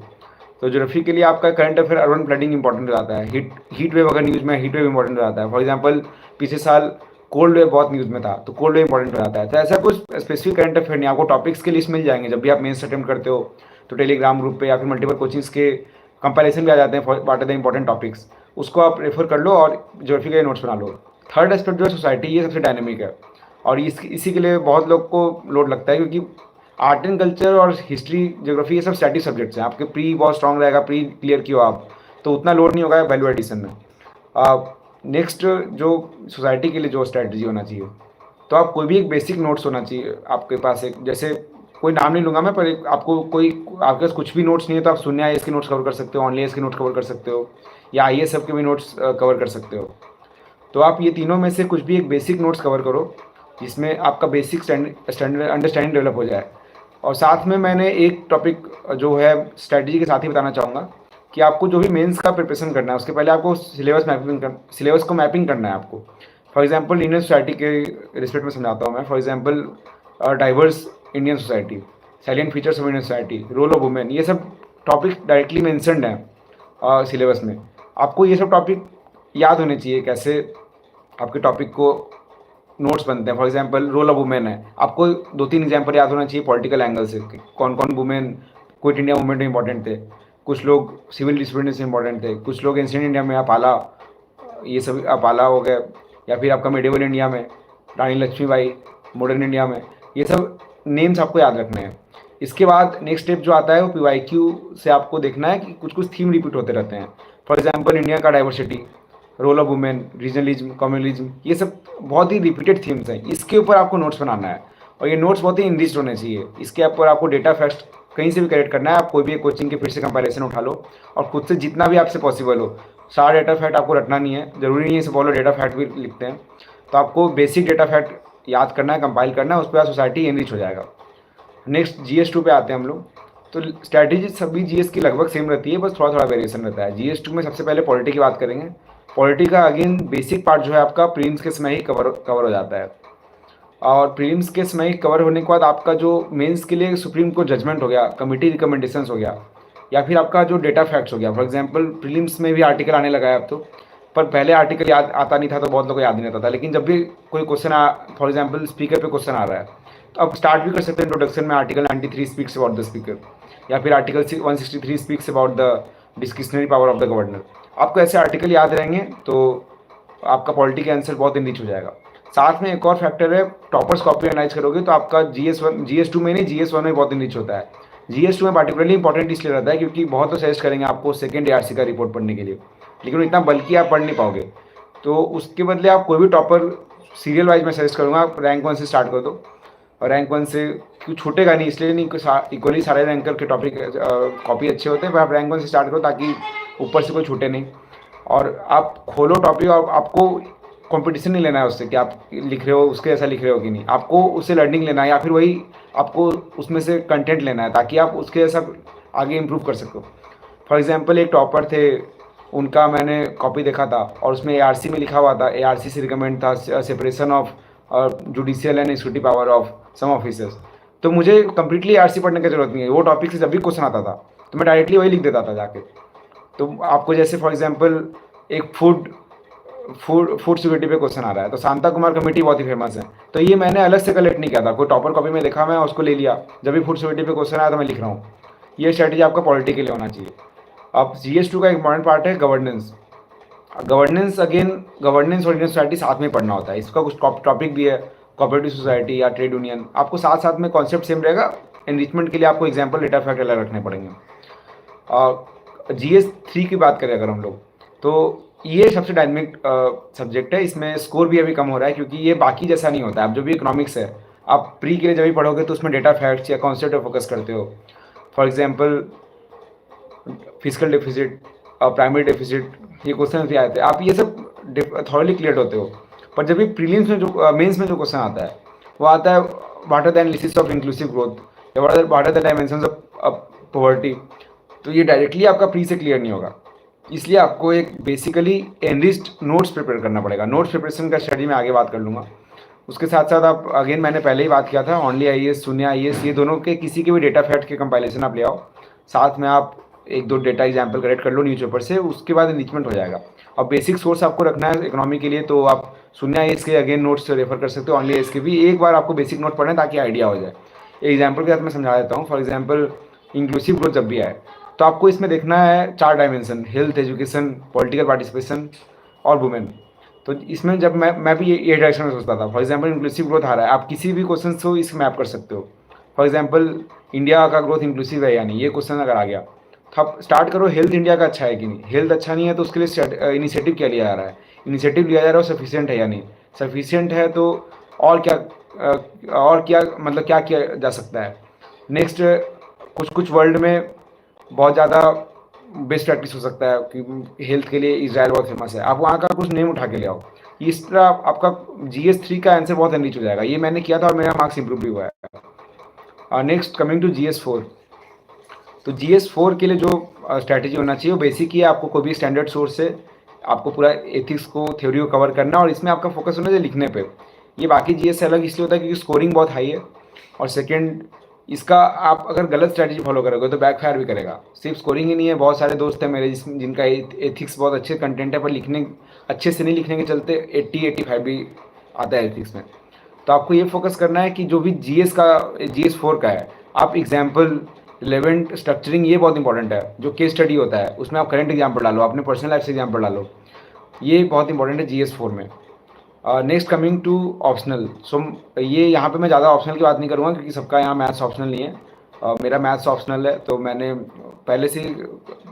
तो ज्योग्राफी के लिए आपका current affair, urban planning important हो जाता है। हीट वेव अगर न्यूज़ में, हीट वेव इंपॉर्टेंट हो जाता है। फॉर एग्जांपल पिछले साल कोल्ड वेव बहुत न्यूज़ में था, तो कोल्ड वेव इंपॉर्टेंट हो जाता है। तो ऐसा कुछ स्पेसिफिक करंट अफेयर नहीं, आपको टॉपिक्स के लिस्ट मिल जाएंगे जब भी आप मेंस अटेम्प्ट करते हो। तो टेलीग्राम ग्रुप पे या फिर मल्टीपल कोचिंग्स के कंपैरिजन भी आ जाते हैं, what are the important topics, उसको आप रेफर कर लो और ज्योग्राफी के नोट्स बना लो। थर्ड एस्पेक्ट जो है सोसाइटी, ये सबसे डायनेमिक है और इसी के लिए बहुत लोग को लोड लगता है, क्योंकि आर्ट एंड कल्चर और हिस्ट्री, ज्योग्राफी, ये सब स्टैटिक सब्जेक्ट्स हैं। आपके प्री बहुत स्ट्रॉन्ग रहेगा, प्री क्लियर किया आप तो उतना लोड नहीं होगा वैल्यू एडिशन में। नेक्स्ट जो सोसाइटी के लिए जो स्ट्रैटेजी होना चाहिए, तो आप कोई भी एक बेसिक नोट्स होना चाहिए आपके पास। एक जैसे कोई नाम नहीं लूँगा मैं, पर आपको आपके पास कुछ भी नोट्स नहीं है तो आप शून्य IAS के नोट्स कवर कर सकते हो, ऑनली IAS के नोट्स कवर कर सकते हो, या IAS सब के भी नोट्स कवर कर सकते हो। तो आप ये तीनों में से कुछ भी एक बेसिक नोट्स कवर करो, जिसमें आपका बेसिक स्टैंडर्ड अंडरस्टैंडिंग डेवलप हो जाए। और साथ में मैंने एक टॉपिक जो है स्ट्रैटेजी के साथ ही बताना चाहूँगा कि आपको जो भी मेंस का प्रिपरेशन करना है, उसके पहले आपको सिलेबस को मैपिंग करना है आपको। फॉर एग्जांपल इंडियन सोसाइटी के रिस्पेक्ट में समझाता हूँ मैं। For example diverse Indian society, salient features of Indian society, role of women, ये सब टॉपिक डायरेक्टली मेंशन्ड हैं सिलेबस में। आपको ये सब टॉपिक याद होने चाहिए, कैसे आपके टॉपिक को नोट्स बनते हैं। For example role of women है, आपको 2-3 एग्जाम्पल याद होना चाहिए पॉलिटिकल एंगल से, कौन कौन वुमेन क्विट इंडिया मूवमेंट में इंपॉर्टेंट थे, कुछ लोग सिविल डिसोबीडियंस में इंपॉर्टेंट थे, कुछ लोग एंशिएंट इंडिया में अपाला, ये सब अपाला हो गया, या फिर आपका मेडिवल इंडिया में रानी लक्ष्मीबाई, मॉडर्न इंडिया में, ये सब नेम्स आपको याद रखने हैं। इसके बाद नेक्स्ट स्टेप जो आता है वो PYQ से आपको देखना है कि कुछ थीम रिपीट होते रहते हैं। फॉर एग्जांपल इंडिया का diversity, role of women, regionalism, communalism, ये सब बहुत ही रिपीटेड थीम्स हैं। इसके ऊपर आपको नोट्स बनाना है और ये नोट्स बहुत ही इनरिच्ड होने चाहिए। इसके ऊपर आपको डेटा फैक्ट्स कहीं से भी कलेक्ट करना है। आप कोई भी एक कोचिंग के फिर से कंपैरिजन उठा लो और खुद से जितना भी आपसे पॉसिबल हो। सारा डेटा फैक्ट आपको रटना नहीं है, जरूरी नहीं है इसे फॉलो डेटा फैक्ट भी लिखते हैं। तो आपको बेसिक डेटा फैक्ट याद करना है, कंपाइल करना है, उस पर सोसाइटी एनरिच हो जाएगा। नेक्स्ट GS2 पे आते हैं हम लोग। तो स्ट्रैटेजी सभी GS की लगभग सेम रहती है, बस थोड़ा थोड़ा वेरिएशन रहता है। GS2 में सबसे पहले पॉलिटी की बात करेंगे। पॉलिटी का अगेन बेसिक पार्ट जो है आपका प्रीलिम्स के समय ही कवर हो जाता है। और प्रीलिम्स के समय ही कवर होने के बाद आपका जो मेंस के लिए सुप्रीम कोर्ट जजमेंट हो गया, कमिटी रिकमेंडेशंस हो गया, या फिर आपका जो डेटा फैक्ट्स हो गया। फॉर एग्जांपल प्रीलिम्स में भी आर्टिकल आने लगा है अब तो, पर पहले आर्टिकल याद आता नहीं था तो बहुत लोगों को याद नहीं रहता था। लेकिन जब भी कोई क्वेश्चन फॉर एग्जाम्पल स्पीकर पे क्वेश्चन आ रहा है तो आप स्टार्ट भी कर सकते हैं इंट्रोडक्शन में, article 93 speaks about the speaker, या फिर article 163 speaks about the discretionary power of the governor. आपको ऐसे आर्टिकल याद रहेंगे तो आपका पॉलिटी का आंसर बहुत इनरिच हो जाएगा। साथ में एक और फैक्टर है, टॉपर्स कॉपी एनालाइज करोगे तो आपका GS2 में नहीं, GS1 में बहुत इनरिच होता है। GS2 में पार्टिकुलरली इंपॉर्टेंट इसलिए रहता है क्योंकि बहुत तो सजेस्ट करेंगे आपको सेकेंड ARC का रिपोर्ट पढ़ने के लिए, लेकिन वो इतना बल्कि आप पढ़ नहीं पाओगे। तो उसके बदले आप कोई भी टॉपर सीरियल वाइज मैं सजेस्ट करूँगा, आप रैंक 1 से स्टार्ट कर दो। और रैंक 1 से क्यों छूटेगा नहीं, इसलिए नहीं इक्वली सारे रैंकर के टॉपिक कॉपी अच्छे होते हैं, पर आप रैंक 1 से स्टार्ट करो ताकि ऊपर से कोई छूटे नहीं। और आप खोलो टॉपिक, और आपको कंपटीशन नहीं लेना है उससे कि आप लिख रहे हो उसके जैसा लिख रहे हो कि नहीं, आपको उससे लर्निंग लेना है, या फिर वही आपको उसमें से कंटेंट लेना है ताकि आप उसके जैसा आगे इम्प्रूव कर सको। फॉर एग्जांपल एक टॉपर थे, उनका मैंने कॉपी देखा था और उसमें ARC में लिखा हुआ था, ARC से रिकमेंड था separation of judicial and executive power of some officers. तो मुझे कंप्लीटली ARC पढ़ने की जरूरत नहीं है, वो टॉपिक से जब भी क्वेश्चन आता था तो मैं डायरेक्टली वही लिख देता था जाके। तो आपको जैसे फॉर एग्जांपल एक फूड सिक्योरिटी पे क्वेश्चन आ रहा है तो शांता कुमार कमेटी बहुत ही फेमस है, तो ये मैंने अलग से कलेक्ट नहीं किया था, कोई टॉपर कॉपी में देखा मैं उसको ले लिया, जब भी फूड सिक्योरिटी पे क्वेश्चन आया तो मैं लिख रहा हूँ। ये स्ट्रेटेजी आपका पॉलिटी के लिए होना चाहिए। अब GS2 का इंपॉर्टेंट पार्ट है गवर्नेंस। गवर्नेंस अगेन, गवर्नेंस और इंडियन सोसाइटी साथ में पढ़ना होता है, इसका कुछ टॉपिक भी है, कोऑपरेटिव सोसाइटी या ट्रेड यूनियन, आपको साथ साथ में कॉन्सेप्ट सेम रहेगा। एनरिचमेंट के लिए आपको एग्जाम्पल डेटा फैक्ट अलग रखने पड़ेंगे। GS3 की बात करें अगर हम लोग, तो ये सबसे डायनेमिक सब्जेक्ट है, इसमें स्कोर भी अभी कम हो रहा है क्योंकि ये बाकी जैसा नहीं होता है। अब जो भी इकोनॉमिक्स है, आप प्री के लिए जब भी पढ़ोगे तो उसमें डेटा फैक्ट्स या कॉन्सेप्ट पर फोकस करते हो। For example physical deficit, primary deficit, ये क्वेश्चन भी आते हैं, आप ये सब थॉरली क्लियर होते हो। पर जब भी प्रीलिम्स में जो मेंस में जो क्वेश्चन आता है वो आता है what are the analysis of inclusive growth, या what are the dimensions of poverty, तो ये डायरेक्टली आपका प्री से क्लियर नहीं होगा। इसलिए आपको एक बेसिकली एनरिच्ड नोट्स प्रिपेयर करना पड़ेगा। नोट्स प्रिपरेशन का स्टडी में आगे बात कर लूँगा। उसके साथ साथ आप अगेन मैंने पहले ही बात किया था, ओनली IAS, शून्य IAS, ये दोनों के किसी के भी डेटा फैक्ट के कंपाइलेशन आप ले आओ, साथ में आप एक दो डेटा एग्जाम्पल कलेक्ट कर लो न्यूज़पेपर से, उसके बाद एनरिचमेंट हो जाएगा। और बेसिक सोर्स आपको रखना है इकोनॉमी के लिए, तो आप शून्य IAS के अगेन नोट्स रेफर कर सकते हो, ओनली IAS के भी एक बार आपको बेसिक नोट पढ़ना है ताकि आइडिया हो जाए। एग्जाम्पल के साथ मैं समझा देता हूँ। फॉर एग्जाम्पल इंक्लूसिव ग्रोथ जब भी आए तो आपको इसमें देखना है 4 dimension, health, education, political participation और वुमेन। तो इसमें जब मैं भी ये डायरेक्शन में सोचता था। फॉर एग्जांपल इंक्लूसिव ग्रोथ आ रहा है, आप किसी भी क्वेश्चन को इस मैप कर सकते हो। फॉर एग्जांपल इंडिया का ग्रोथ इंक्लूसिव है या नहीं, ये क्वेश्चन अगर आ गया तो आप स्टार्ट करो हेल्थ इंडिया का अच्छा है कि नहीं। हेल्थ अच्छा नहीं है तो उसके लिए इनिशिएटिव क्या लिया जा रहा है, इनिशिएटिव लिया जा रहा है वो सफिशियंट है या नहीं, सफिशियंट है तो और क्या मतलब क्या किया जा सकता है। नेक्स्ट, कुछ वर्ल्ड में बहुत ज़्यादा बेस्ट प्रैक्टिस हो सकता है कि हेल्थ के लिए इजराइल बहुत फेमस है, आप वहाँ का कुछ नेम उठा के ले आओ। इस तरह आपका GS3 का आंसर बहुत एनरिच हो जाएगा। ये मैंने किया था और मेरा मार्क्स इंप्रूव भी हुआ है। नेक्स्ट कमिंग टू GS4, तो GS4 के लिए जो स्ट्रैटेजी होना चाहिए वो बेसिक ही है, आपको कोई भी स्टैंडर्ड सोर्स से आपको पूरा एथिक्स को, थ्योरी को कवर करना, और इसमें आपका फोकस होना चाहिए लिखने पे। ये बाकी GS से अलग इसलिए होता है क्योंकि स्कोरिंग बहुत हाई है, और सेकेंड इसका आप अगर गलत स्ट्रैटेजी फॉलो करोगे तो बैकफायर भी करेगा। सिर्फ स्कोरिंग ही नहीं है, बहुत सारे दोस्त हैं मेरे जिनका एथिक्स बहुत अच्छे कंटेंट है, पर लिखने अच्छे से नहीं लिखने के चलते 80-85 भी आता है एथिक्स में। तो आपको ये फोकस करना है कि जो भी GS4 का है, आप एग्जाम्पल, रिलेवेंट स्ट्रक्चरिंग, ये बहुत इंपॉर्टेंट है। जो केस स्टडी होता है उसमें आप करंट एग्जाम्पल डालो, अपने पर्सनल लाइफ से एग्जाम्पल डालो, ये बहुत इंपॉर्टेंट है GS4 में। नेक्स्ट कमिंग टू ऑप्शनल, सो ये यहाँ पे मैं ज़्यादा ऑप्शनल की बात नहीं करूँगा क्योंकि सबका यहाँ मैथ्स ऑप्शनल नहीं है। मेरा मैथ्स ऑप्शनल है, तो मैंने पहले से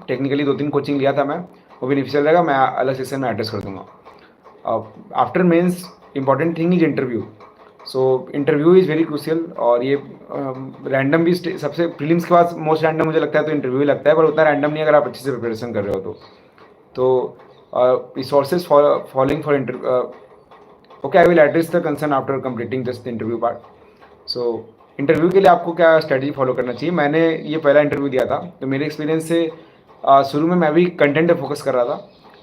टेक्निकली 2-3 कोचिंग लिया था मैं, वो बेनिफिशियल रहेगा, मैं अलग सेक्शन में एड्रेस कर दूँगा। After mains important thing is interview, so interview is very crucial, और ये रैंडम भी सबसे प्रीलिम्स के बाद मोस्ट रैंडम मुझे लगता है तो इंटरव्यू ही लगता है, पर उतना रैंडम नहीं अगर आप अच्छे से प्रिपरेशन कर रहे हो तो resources following for okay, I will address the concern after completing just the interview part. So interview के लिए आपको क्या स्ट्रेटजी फॉलो करना चाहिए। मैंने ये पहला इंटरव्यू दिया था, तो मेरे एक्सपीरियंस से शुरू में मैं भी कंटेंट पे फोकस कर रहा था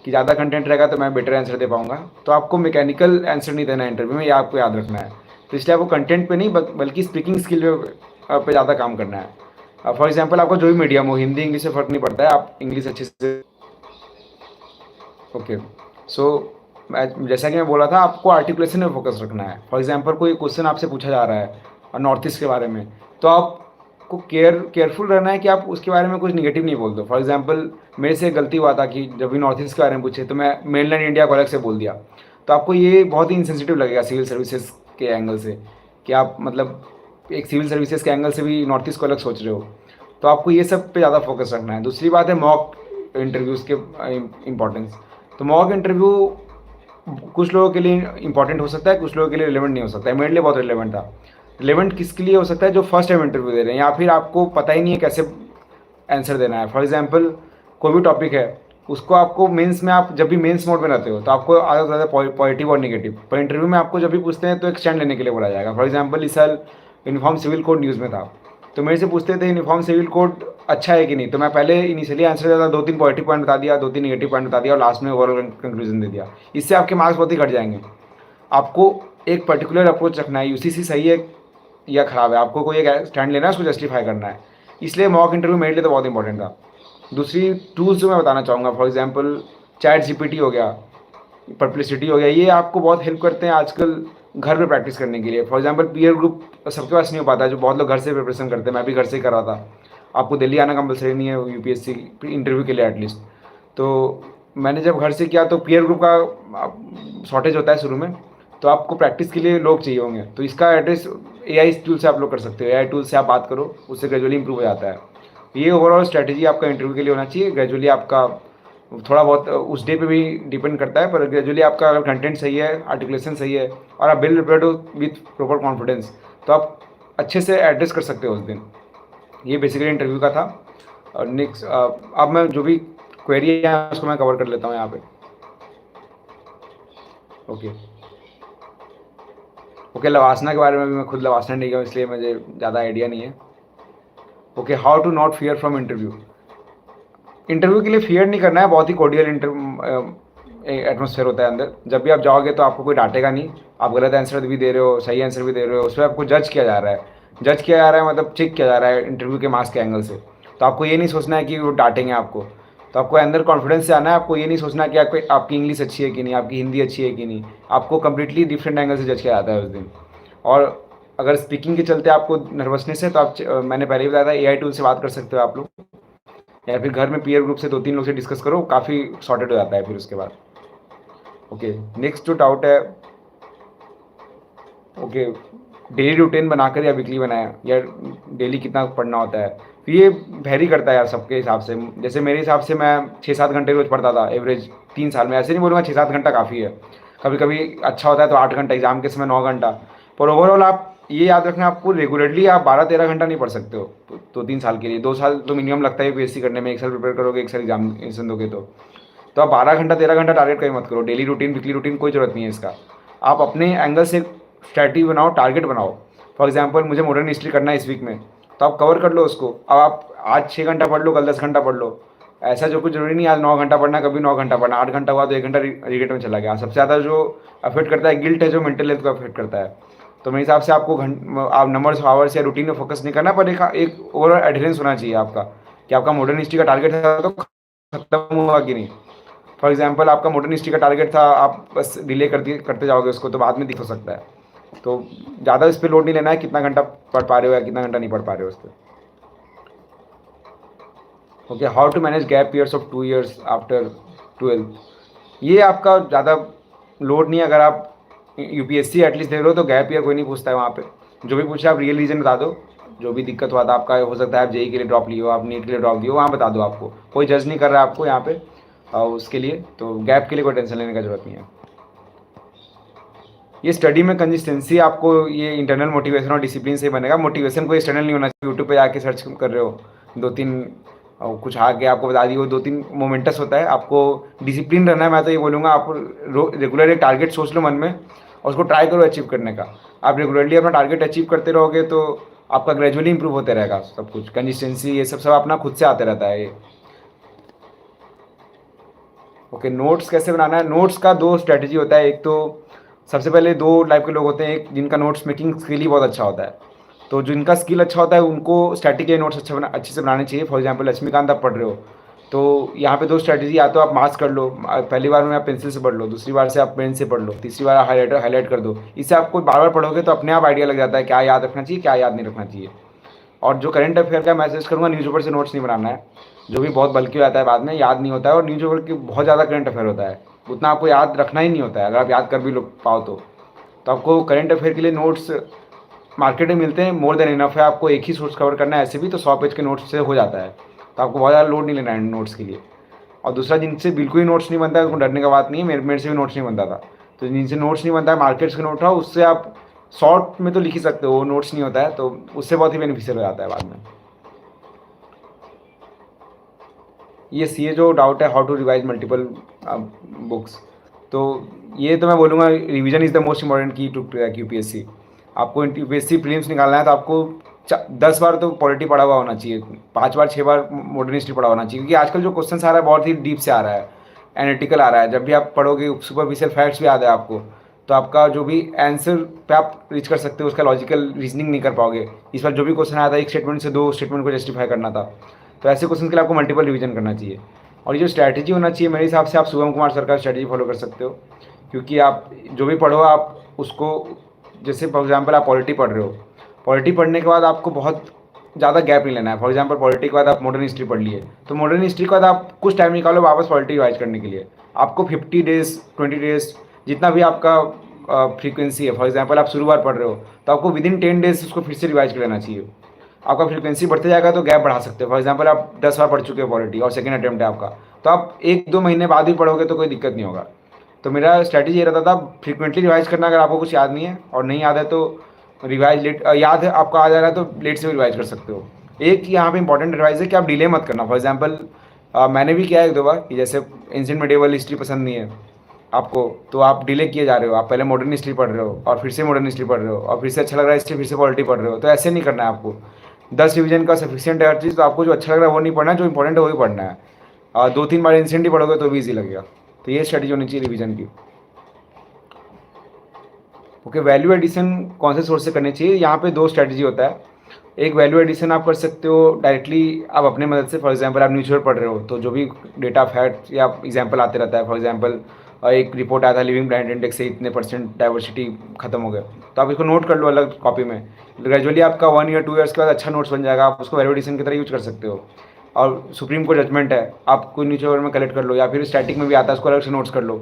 कि ज़्यादा कंटेंट रहेगा तो मैं बेटर आंसर दे पाऊँगा। तो आपको मैकेनिकल आंसर नहीं देना है इंटरव्यू में, ये आपको याद रखना है। तो इसलिए आपको कंटेंट पे नहीं बल्कि स्पीकिंग स्किल पे ज़्यादा काम करना है। फॉर एग्जांपल आपका जो भी मीडियम हो, हिंदी इंग्लिश से फ़र्क नहीं पड़ता है, आप इंग्लिश अच्छे से ओके। सो मैं जैसा कि मैं बोला था, आपको आर्टिकुलेशन में फोकस रखना है। फॉर एग्जांपल कोई क्वेश्चन आपसे पूछा जा रहा है और नॉर्थ ईस्ट के बारे में, तो आपको केयरफुल रहना है कि आप उसके बारे में कुछ नेगेटिव नहीं बोल दो। फॉर एग्जांपल मेरे से एक गलती हुआ था कि जब भी नॉर्थ ईस्ट के बारे में पूछे तो मैं मेनलैंड इंडिया को अलग से बोल दिया। तो आपको ये बहुत ही इंसेंसिटिव लगेगा सिविल सर्विसेज के एंगल से, कि आप मतलब एक सिविल सर्विसेज के एंगल से भी नॉर्थ ईस्ट को अलग सोच रहे हो। तो आपको ये सब पे ज़्यादा फोकस रखना है। दूसरी बात है मॉक इंटरव्यूज़ के इम्पोर्टेंस। तो मॉक इंटरव्यू कुछ लोगों के लिए इंपॉर्टेंट हो सकता है, कुछ लोगों के लिए रिलेवेंट नहीं हो सकता है। मेरे लिए बहुत रिलेवेंट था। रिलेवेंट किसके लिए हो सकता है? जो फर्स्ट टाइम इंटरव्यू दे रहे हैं या फिर आपको पता ही नहीं है कैसे आंसर देना है। फॉर एग्जांपल कोई भी टॉपिक है, उसको आपको मेंस में, आप जब भी मेंस मोड में रहते हो तो आपको आधा से ज़्यादा पॉजिटिव और नेगेटिव, पर इंटरव्यू में आपको जब भी पूछते हैं तो एक स्टैंड लेने के लिए बोला जाएगा। फॉर एग्जांपल इस साल यूनिफॉर्म सिविल कोड न्यूज़ में था, तो मेरे से पूछते थे यूनिफॉर्म सिविल कोड अच्छा है कि नहीं, तो मैं पहले इनिशियली आंसर देता, 2-3 पॉजिटिव पॉइंट बता दिया, 2-3 नेगेटिव पॉइंट बता दिया और लास्ट में ओवरऑल कंक्लूजन दे दिया। इससे आपके मार्क्स बहुत ही घट जाएंगे। आपको एक पर्टिकुलर अप्रोच रखना है, यूसीसी सही है या ख़राब है, आपको कोई एक स्टैंड लेना है, उसको जस्टिफाई करना है। इसलिए मॉक इंटरव्यू मेरे लिए तो बहुत इंपॉर्टेंट था। दूसरी टूल्स जो मैं बताना चाहूँगा, फॉर एग्जांपल चैट जीपीटी हो गया, परप्लेक्सिटी हो गया, ये आपको बहुत हेल्प करते हैं आजकल घर पे प्रैक्टिस करने के लिए। फॉर एग्जांपल पीयर ग्रुप सबके पास नहीं हो पाता है, जो बहुत लोग घर से प्रिपरेशन करते हैं, मैं भी घर से ही कर रहा था। आपको दिल्ली आना कंपलसरी नहीं है यूपीएससी इंटरव्यू के लिए एटलीस्ट। तो मैंने जब घर से किया तो पीयर ग्रुप का शॉर्टेज होता है शुरू में, तो आपको प्रैक्टिस के लिए लोग चाहिए होंगे। तो इसका एड्रेस एआई टूल से आप लोग कर सकते हो। एआई टूल से आप बात करो, उससे ग्रेजुअली इंप्रूव हो जाता है। ये ओवरऑल स्ट्रैटेजी आपका इंटरव्यू के लिए होना चाहिए। ग्रेजुअली आपका थोड़ा बहुत उस डे पे भी डिपेंड करता है, पर ग्रेजुअली आपका अगर कंटेंट सही है, आर्टिकुलेशन सही है और आप वेल प्रिपेयर्ड हो विथ प्रॉपर कॉन्फिडेंस, तो आप अच्छे से एड्रेस कर सकते हो उस दिन। ये बेसिकली इंटरव्यू का था। और नेक्स्ट अब मैं जो भी क्वेरी है उसको मैं कवर कर लेता हूँ यहाँ पे। ओके ओके, लवासना के बारे में भी मैं खुद लवासना नहीं गया, इसलिए मुझे ज़्यादा आइडिया नहीं है। Okay, how to not fear from interview. Interview के लिए फियर नहीं करना है, बहुत ही कोर्डियल एटमोसफेयर होता है अंदर। जब भी आप जाओगे तो आपको कोई डांटेगा नहीं। आप गलत आंसर भी दे रहे हो, सही आंसर भी दे रहे हो, उसमें आपको जज किया जा रहा है। जज किया जा रहा है मतलब चेक किया जा रहा है इंटरव्यू के मार्क्स के एंगल से। तो आपको ये नहीं सोचना है कि वो डांटेंगे आपको। तो आपको अंदर कॉन्फिडेंस से आना है। आपको ये नहीं सोचना कि आपकी इंग्लिश अच्छी है कि नहीं, आपकी हिंदी अच्छी है कि नहीं। आपको कंप्लीटली डिफरेंट एंगल से जज किया जाता है उस दिन। और अगर स्पीकिंग के चलते आपको नर्वसनेस है तो आप मैंने पहले ही बताया था, एआई टूल से बात कर सकते हो आप लोग, या फिर घर में पीयर ग्रुप से 2-3 लोग से डिस्कस करो, काफ़ी सॉर्टेड हो जाता है फिर उसके बाद। ओके, नेक्स्ट जो डाउट है, ओके, डेली रूटीन बनाकर या वीकली बनाया या डेली कितना पढ़ना होता है, तो ये वेरी करता है यार सबके हिसाब से। जैसे मेरे हिसाब से मैं 6-7 घंटे रोज़ पढ़ता था एवरेज 3 साल में। ऐसे नहीं बोलूँगा 6-7 घंटा काफ़ी है, कभी कभी अच्छा होता है तो 8 घंटा, एग्जाम के समय 9 घंटा। पर ओवरऑल आप ये याद रखना, आपको रेगुलरली आप 12-13 घंटा नहीं पढ़ सकते हो। तो 3 साल के लिए 2 साल तो मिनिमम लगता है यूपीएससी करने में। 1 साल प्रिपेयर करोगे, 1 साल एग्जामिनेशन दोगे तो आप 12 घंटा 13 घंटा टारगेट कहीं मत करो। डेली रूटीन वीकली रूटीन कोई ज़रूरत नहीं है इसका। आप अपने एंगल से स्ट्रैटेजी बनाओ, टारगेट बनाओ। फॉर एग्जांपल मुझे मॉडर्न हिस्ट्री करना है इस वीक में, तो आप कवर कर लो उसको। अब आप आज 6 घंटा पढ़ लो, कल 10 घंटा पढ़ लो। ऐसा जो कुछ जरूरी नहीं आज 9 घंटा पढ़ना, कभी 9 घंटा पढ़ना। 8 घंटा हुआ तो 1 घंटा रिगेट में चला गया। सबसे ज़्यादा जो अफेक्ट करता है गिल्ट है, जो मेंटल हेल्थ को अफेक्ट करता है। तो मेरे हिसाब से आपको आप नंबर्स आवर्स या रूटीन में फोकस नहीं करना, पर एक ओवरऑल एडहेरेंस होना चाहिए आपका, कि आपका मॉडर्न हिस्ट्री का टारगेट है तो खत्म हुआ कि नहीं। फॉर एग्जाम्पल आपका मॉडर्न हिस्ट्री का टारगेट था, आप बस डिले करते जाओगे उसको, तो बाद में दिख हो सकता है। तो ज़्यादा इस पर लोड नहीं लेना है, कितना घंटा पढ़ पा रहे हो या कितना घंटा नहीं पढ़ पा रहे हो उस पर। Okay, how to manage gap years of 2 years after 12th। ये आपका ज़्यादा लोड नहीं है। अगर आप यूपीएससी एटलीस्ट दे रहे हो तो गैप ईयर कोई नहीं पूछता है वहाँ पे। जो भी पूछे आप रियल रीज़न बता दो। जो भी दिक्कत हुआ था आपका, हो सकता है आप जेई के लिए ड्रॉप लियो, आप नीट के लिए ड्रॉप लियो, वहाँ बता दो। आपको कोई जज नहीं कर रहा है आपको यहाँ पे उसके लिए। तो गैप के लिए कोई टेंशन लेने का जरूरत नहीं है। ये स्टडी में कंसिस्टेंसी आपको ये इंटरनल मोटिवेशन और डिसिप्लिन से बनेगा। मोटिवेशन कोई एक्सटर्नल नहीं होना चाहिए। यूट्यूब पे जाके सर्च कर रहे हो 2-3 कुछ आके आपको बता दिए, वो 2-3 मोमेंटस होता है। आपको डिसिप्लिन रहना है। मैं तो ये बोलूँगा, आप रेगुलर एक टारगेट सोच लो मन में और उसको ट्राई करो अचीव करने का। आप रेगुलरली अपना टारगेट अचीव करते रहोगे तो आपका ग्रेजुअली इंप्रूव होते रहेगा सब कुछ। कंसिस्टेंसी ये सब अपना खुद से आते रहता है ये। ओके, नोट्स कैसे बनाना है। नोट्स का 2 स्ट्रेटजी होता है। एक तो सबसे पहले दो टाइप के लोग होते हैं, एक जिनका नोट्स मेकिंग स्किल ही बहुत अच्छा होता है। तो जिनका स्किल अच्छा होता है उनको स्टैटिक के नोट्स अच्छे से बनाने चाहिए। फॉर एग्जांपल लक्ष्मीकांत आप पढ़ रहे हो, तो यहाँ पे दो स्ट्रैटेजी, या तो आप मार्क्स कर लो, पहली बार में आप पेंसिल से पढ़ लो, दूसरी बार से आप पेन से पढ़ लो, तीसरी बार हाईलाइट कर दो। इससे आपको बार बार पढ़ोगे तो अपने आप आइडिया लग जाता है क्या याद रखना चाहिए, क्या याद नहीं रखना चाहिए। और जो करंट अफेयर का मैं सजेस्ट करूँगा, न्यूज़पेपर से नोट्स नहीं बनाना है, जो भी बहुत बल्कि हो जाता है, बाद में याद नहीं होता है। और न्यूज़पेपर की बहुत ज़्यादा करंट अफेयर होता है, उतना आपको याद रखना ही नहीं होता है। अगर आप याद कर भी लो पाओ तो आपको करंट अफेयर के लिए नोट्स मार्केट में मिलते हैं, मोर देन इनफ है। आपको एक ही सोर्स कवर करना है, ऐसे भी तो 100 पेज के नोट्स से हो जाता है, तो आपको बहुत ज़्यादा लोड नहीं लेना है नोट्स के लिए। और दूसरा, जिनसे बिल्कुल ही नोट्स नहीं बनता है उनको डरने का बात नहीं है, मेरे से भी नोट्स नहीं बनता था। तो जिनसे नोट्स नहीं बनता है, मार्केट्स का नोट हो, उससे आप शॉर्ट में तो लिख ही सकते हो, नोट्स नहीं होता है तो उससे बहुत ही बेनिफिशियल हो जाता है बाद में। ये जो डाउट है, how to revise multiple books, तो ये तो मैं बोलूँगा revision is the most important key to crack UPSC. आपको यूपीएससी प्रीलिम्स निकालना है तो आपको 10 बार तो पॉलिटी पढ़ा हुआ होना चाहिए, 5 बार 6 बार मॉडर्न हिस्ट्री पढ़ा होना चाहिए, क्योंकि आजकल जो क्वेश्चन आ रहा है बहुत ही डीप से आ रहा है, एनालिटिकल आ रहा है। जब भी आप पढ़ोगे, सुपरफिशियल फैक्ट्स भी याद है आपको, तो आपका जो भी आंसर पे आप रीच कर सकते हो उसका लॉजिकल रीजनिंग नहीं कर पाओगे। इस बार जो भी क्वेश्चन आया था, एक स्टेटमेंट से दो स्टेटमेंट को जस्टिफाई करना था, तो ऐसे क्वेश्चन के लिए आपको मल्टीपल रिवीजन करना चाहिए। और ये जो स्ट्रैटेजी होना चाहिए, मेरे हिसाब से आप शुभम कुमार सर का स्ट्रैटेजी फॉलो कर सकते हो, क्योंकि आप जो भी पढ़ो आप उसको, जैसे फॉर एग्जांपल आप पॉलिटी पढ़ रहे हो, पॉलिटी पढ़ने के बाद आपको बहुत ज़्यादा गैप नहीं लेना है। फॉर एग्जांपल पॉलिटी के बाद आप मॉडर्न हिस्ट्री पढ़ लिए, तो मॉडर्न हिस्ट्री के बाद आप कुछ टाइम निकालो वापस पॉलिटी रिवाइज करने के लिए। आपको 50 डेज 20 डेज जितना भी आपका फ्रीक्वेंसी है, फॉर एग्जांपल आप शुरुआत पढ़ रहे हो तो आपको विदिन 10 डेज उसको फिर से रिवाइज कर लेना चाहिए। आपका फ्रीक्वेंसी बढ़ते जाएगा तो गैप बढ़ा सकते हो। फॉर एग्जांपल आप 10 बार पढ़ चुके हो पॉलिटी और सेकंड अटेम्प्ट है आपका, तो आप 1-2 महीने बाद भी पढ़ोगे तो कोई दिक्कत नहीं होगा। तो मेरा स्ट्रैटेजी ये रहता था, फ्रीक्वेंटली रिवाइज करना। अगर आपको कुछ याद नहीं है और नहीं याद है तो रिवाइज लेट, याद है आपको आ जा रहा है तो लेट से भी रिवाइज कर सकते हो। एक यहाँ पे इंपॉर्टेंट रिवाइज है कि आप डिले मत करना। फॉर एग्जांपल मैंने भी किया है 1-2 बार कि जैसे एंशिएंट मेडिएवल हिस्ट्री पसंद नहीं है आपको, तो आप डिले किए जा रहे हो, आप पहले मॉडर्न हिस्ट्री पढ़ रहे हो और फिर से मॉडर्न हिस्ट्री पढ़ रहे हो और फिर से अच्छा लग रहा है हिस्ट्री, फिर से पॉलिटी पढ़ रहे हो। तो ऐसे नहीं करना है आपको। 10 रिवीजन का सफिशियंट है हर चीज़, तो आपको जो अच्छा लग रहा है वो नहीं पढ़ना है, जो इंपॉर्टेंट है वही पढ़ना है। 2-3 बार एंशिएंट ही पढ़ोगे तो भी ईजी लगेगा। तो ये स्ट्रैटेजी होनी चाहिए रिवीजन की। ओके, वैल्यू एडिशन कौन से सोर्स से करनी चाहिए? यहाँ पे दो स्ट्रैटेजी होता है। एक वैल्यू एडिशन आप कर सकते हो डायरेक्टली आप अपने मदद से। फॉर एग्जांपल आप न्यूज़पेपर पढ़ रहे हो तो जो भी डेटा फैक्ट या एग्जांपल आते रहता है, फॉर एग्जांपल एक रिपोर्ट आया था लिविंग प्लानट इंडेक्स से इतने % डाइवर्सिटी खत्म हो गया, तो आप इसको नोट कर लो अलग कॉपी में। ग्रेजुअली आपका 1 ईयर 2 ईयर्स के बाद अच्छा नोट्स बन जाएगा, आप उसको वैल्यू एडिशन की तरह यूज कर सकते हो। और सुप्रीम कोर्ट जजमेंट है, आप कोई न्यूज़पेपर में कलेक्ट कर लो, या फिर स्टैटिक में भी आता है उसको अलग से नोट्स कर लो।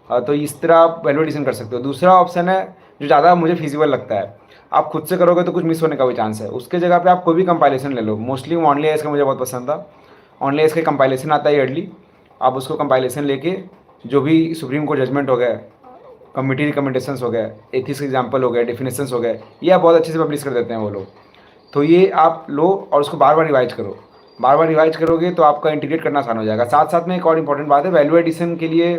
तो इस तरह आप वैल्यू एडिशन कर सकते हो। दूसरा ऑप्शन है जो ज़्यादा मुझे फिजिबल लगता है, आप खुद से करोगे तो कुछ मिस होने का भी चांस है। उसके जगह पे आप कोई भी कंपाइलेशन ले लो। मोस्टली ऑनली एस का मुझे बहुत पसंद था। ऑनली एस का कंपाइलेशन आता है ईयरली, आप उसको कंपाइलेशन लेके जो भी सुप्रीम कोर्ट जजमेंट हो गया, कमिटी रिकमेंडेशंस हो गए, एथिक्स एग्जाम्पल हो गए, डेफिनेशंस हो गए, ये आप बहुत अच्छे से पब्लिश कर देते हैं वो लोग। तो ये आप लो और उसको बार बार रिवाइज करो। बार बार रिवाइज करोगे तो आपका इंटीग्रेट करना आसान हो जाएगा। साथ साथ में एक और इंपॉर्टेंट बात है, वैल्यू एडिशन के लिए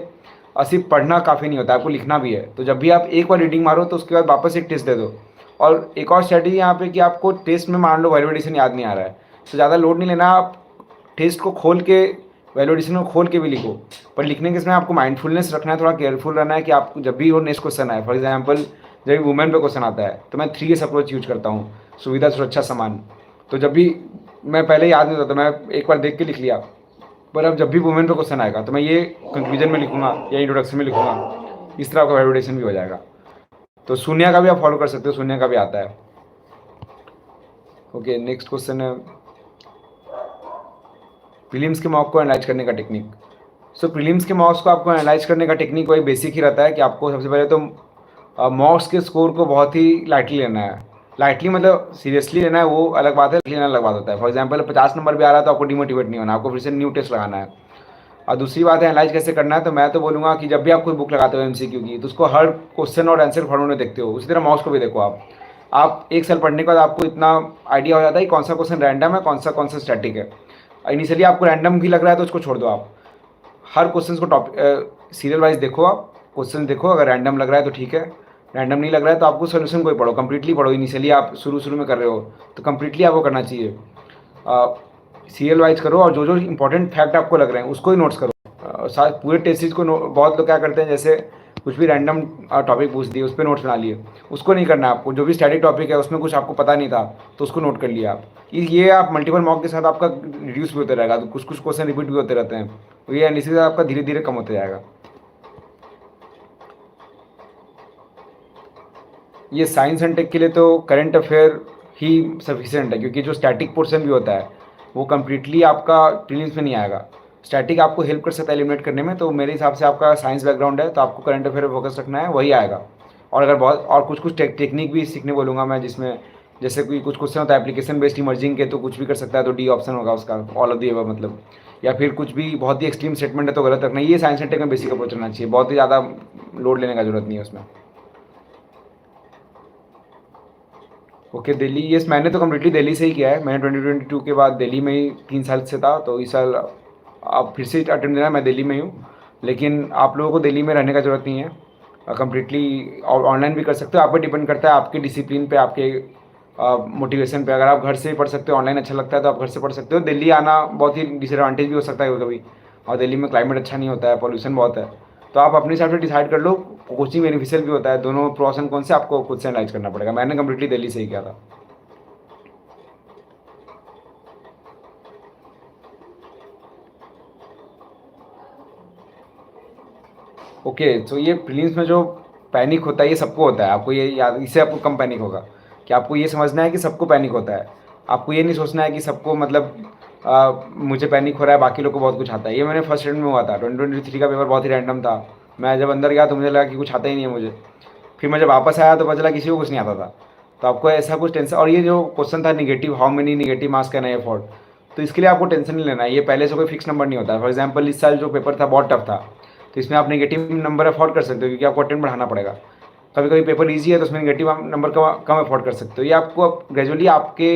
सिर्फ पढ़ना काफ़ी नहीं होता, आपको लिखना भी है। तो जब भी आप एक बार रीडिंग मारो तो उसके बाद वापस एक टेस्ट दे दो। और एक और स्ट्रैटेजी यहाँ पे कि आपको टेस्ट में मान लो वैल्यू एडिशन याद नहीं आ रहा है तो ज़्यादा लोड नहीं लेना। आप टेस्ट को खोल के, वैल्यू एडिशन को खोल के भी लिखो, पर लिखने के समय आपको माइंडफुलनेस रखना है, थोड़ा केयरफुल रहना है कि आप जब भी वो नेक्स्ट क्वेश्चन आए, फॉर एग्जाम्पल जब वुमेन पे क्वेश्चन आता है तो मैं 3S अप्रोच यूज करता हूँ, सुविधा सुरक्षा समान। तो जब भी मैं पहले याद नहीं होता, मैं एक बार देख के लिख लिया, पर अब जब भी वुमेन पे क्वेश्चन आएगा तो मैं ये कंक्लूजन में लिखूंगा या इंट्रोडक्शन में लिखूंगा। इस तरह आपका वैल्यूडेशन भी हो जाएगा। तो शून्य का भी आप फॉलो कर सकते हो, शून्य का भी आता है। ओके, नेक्स्ट क्वेश्चन है प्रीलिम्स के मॉक को एनालाइज करने का टेक्निक। सो प्रीलिम्स के मॉक्स को आपको एनालाइज करने का टेक्निक वही बेसिक ही रहता है कि आपको सबसे पहले तो मॉक्स के स्कोर को बहुत ही लाइटली लेना है। लाइटली मतलब सीरियसली लेना है वो अलग बात है, लेना अलग बात होता है। फॉर एग्जांपल 50 नंबर भी आ रहा है तो आपको डिमोटिवेट नहीं होना, आपको फिर से न्यू टेस्ट लगाना है। और दूसरी बात है एनालाइज कैसे करना है, तो मैं तो बोलूँगा कि जब भी आप कोई बुक लगाते हो एमसीक्यू की, तो उसको हर क्वेश्चन और आंसर फॉर्मेट में देखते हो, उसी तरह मॉक्स को भी देखो आप 1 साल पढ़ने के बाद आपको इतना आइडिया हो जाता है कि कौन सा क्वेश्चन रैंडम है, कौन सा स्टैटिक है। इनिशियली आपको रैंडम भी लग रहा है तो उसको छोड़ दो। आप हर क्वेश्चन को सीरियल वाइज देखो, आप क्वेश्चन देखो, अगर रैंडम लग रहा है तो ठीक है, रैंडम नहीं लग रहा है तो आपको सोल्यूशन को ही पढ़ो, कंप्लीटली पढ़ो। इनिशियली आप शुरू में कर रहे हो तो कंप्लीटली आपको करना चाहिए। सीरियल वाइज करो और जो जो इंपॉर्टेंट फैक्ट आपको लग रहे हैं उसको ही नोट्स करो। पूरे टेस्ट सीरीज को बहुत लोग क्या करते हैं, जैसे कुछ भी रैंडम टॉपिक पूछ दिए, उस पर नोट्स बना लिए। उसको नहीं करना है आपको। जो भी स्टैटिक टॉपिक है उसमें कुछ आपको पता नहीं था तो उसको नोट कर लिया आप। ये आप मल्टीपल मॉक के साथ आपका रिड्यूस भी होते रहेगा, तो कुछ कुछ क्वेश्चन रिपीट भी होते रहते हैं, तो ये इसी से आपका धीरे धीरे कम होता जाएगा। ये साइंस एंड टेक के लिए तो करंट अफेयर ही सफिशिएंट है, क्योंकि जो स्टैटिक पोर्शन भी होता है वो कम्प्लीटली आपका प्रीलिम्स में नहीं आएगा। स्टैटिक आपको हेल्प कर सकता है एलिमिनेट करने में, तो मेरे हिसाब से आपका साइंस बैकग्राउंड है तो आपको करंट अफेयर पर फोकस रखना है, वही आएगा। और अगर बहुत और कुछ कुछ टेक्निक भी सीखने बोलूँगा मैं, जिसमें जैसे कोई कुछ क्वेश्चन होता है एप्लीकेशन बेस्ड इमर्जिंग के, तो कुछ भी कर सकता है, तो डी ऑप्शन होगा उसका, ऑल ऑफ दी अबव मतलब। या फिर कुछ भी बहुत ही एक्सट्रीम स्टेटमेंट है तो गलत रखना। ये साइंस एंड टेक में बेसिक अप्रोच रहना चाहिए, बहुत ही ज़्यादा लोड लेने का जरूरत नहीं है उसमें। ओके, दिल्ली, यस, मैंने तो कम्प्लीटली दिल्ली से ही किया है। मैंने 2022 के बाद दिल्ली में ही 3 साल से था, तो इस साल आप फिर से अटेम्प्ट देना, मैं दिल्ली में ही हूँ। लेकिन आप लोगों को दिल्ली में रहने का ज़रूरत नहीं है, कम्प्लीटली ऑनलाइन भी कर सकते हो। आप पे डिपेंड करता है आपके डिसिप्लिन पे, आपके मोटिवेशन पे। अगर आप घर से पढ़ सकते हो, ऑनलाइन अच्छा लगता है तो आप घर से पढ़ सकते हो। दिल्ली आना बहुत ही डिसएडवांटेज भी हो सकता है कभी कभी, और दिल्ली में क्लाइमेट अच्छा नहीं होता है, पॉल्यूशन बहुत है। तो आप अपने हिसाब से डिसाइड कर लो। कोचिंग बेनिफिशियल भी होता है, दोनों प्रोस एंड कौन से आपको खुद से एनालाइज करना पड़ेगा। मैंने कम्प्लीटली दिल्ली से ही किया था। ओके, तो ये प्रीलिम्स में जो पैनिक होता है ये सबको होता है, आपको ये याद, इससे आपको कम पैनिक होगा। कि आपको ये समझना है कि सबको पैनिक होता है। आपको ये नहीं सोचना है कि सबको मतलब मुझे पैनिक हो रहा है, बाकी लोग को बहुत कुछ आता है। ये मैंने फर्स्ट अटेम्प्ट में हुआ था, 2023 का पेपर बहुत ही रैंडम था। मैं जब अंदर गया तो मुझे लगा कि कुछ आता ही नहीं है मुझे। फिर मैं जब वापस आया तो पता चला किसी को कुछ नहीं आता था। तो आपको ऐसा कुछ टेंशन, और ये जो क्वेश्चन था negative, how many negative marks can I afford, तो इसके लिए आपको टेंशन नहीं लेना है। ये पहले से कोई फिक्स नंबर नहीं होता है। फॉर एग्जाम्पल इस साल जो पेपर था बहुत टफ था, तो इसमें आप नेगेटिव नंबर अफोर्ड कर सकते हो, क्योंकि आपको अटेम्प्ट बढ़ाना पड़ेगा। कभी कभी पेपर ईजी है तो उसमें नेगेटिव नंबर कम अफोर्ड कर सकते हो। ये आपको ग्रेजुअली आपके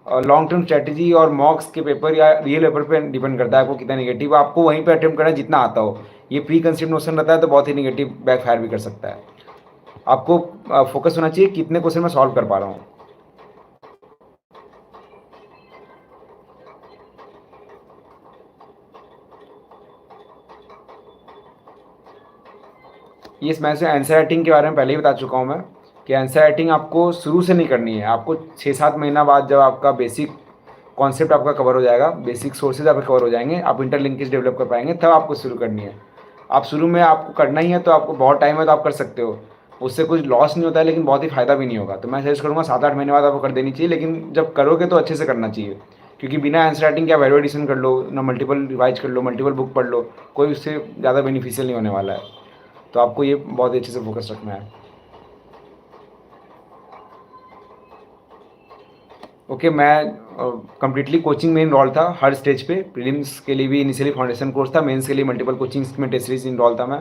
लॉन्ग टर्म स्ट्रैटेजी और मॉक्स के पेपर या रियल पेपर पे डिपेंड करता है आपको कितना नेगेटिव, आपको वहीं पे अटेम्प्ट करना है जितना आता हो। ये प्री कंसीव नोशन रहता है तो बहुत ही नेगेटिव बैकफायर भी कर सकता है। आपको फोकस होना चाहिए कितने क्वेश्चन मैं सॉल्व कर पा रहा हूँ। ये मैं से आंसर राइटिंग के बारे में पहले ही बता चुका हूँ मैं, कि आंसर राइटिंग आपको शुरू से नहीं करनी है। आपको 6-7 महीना बाद जब आपका बेसिक कॉन्सेप्ट आपका कवर हो जाएगा, बेसिक सोर्सेज आपके कवर हो जाएंगे, आप इंटरलिंकेज डेवलप कर पाएंगे, तब आपको शुरू करनी है। आप शुरू में आपको करना ही है तो आपको बहुत टाइम है तो आप कर सकते हो, उससे कुछ लॉस नहीं होता है, लेकिन बहुत ही फ़ायदा भी नहीं होगा। तो मैं सजेस्ट करूँगा 7-8 महीने बाद आपको कर देनी चाहिए, लेकिन जब करोगे तो अच्छे से करना चाहिए। क्योंकि बिना आंसर राइटिंग क्या वैल्यू एडिशन कर लो ना, मल्टीपल रिवाइज कर लो, मल्टीपल बुक पढ़ लो, कोई उससे ज़्यादा बेनिफिशियल नहीं होने वाला है। तो आपको ये बहुत ही अच्छे से फोकस रखना है। ओके, मैं कम्प्लीटली कोचिंग में इनरोल था हर स्टेज पे। प्रीलिम्स के लिए भी इनिशियली फाउंडेशन कोर्स था, मेंस के लिए मल्टीपल कोचिंग्स में टेस्ट सीरीज इनरोल था मैं।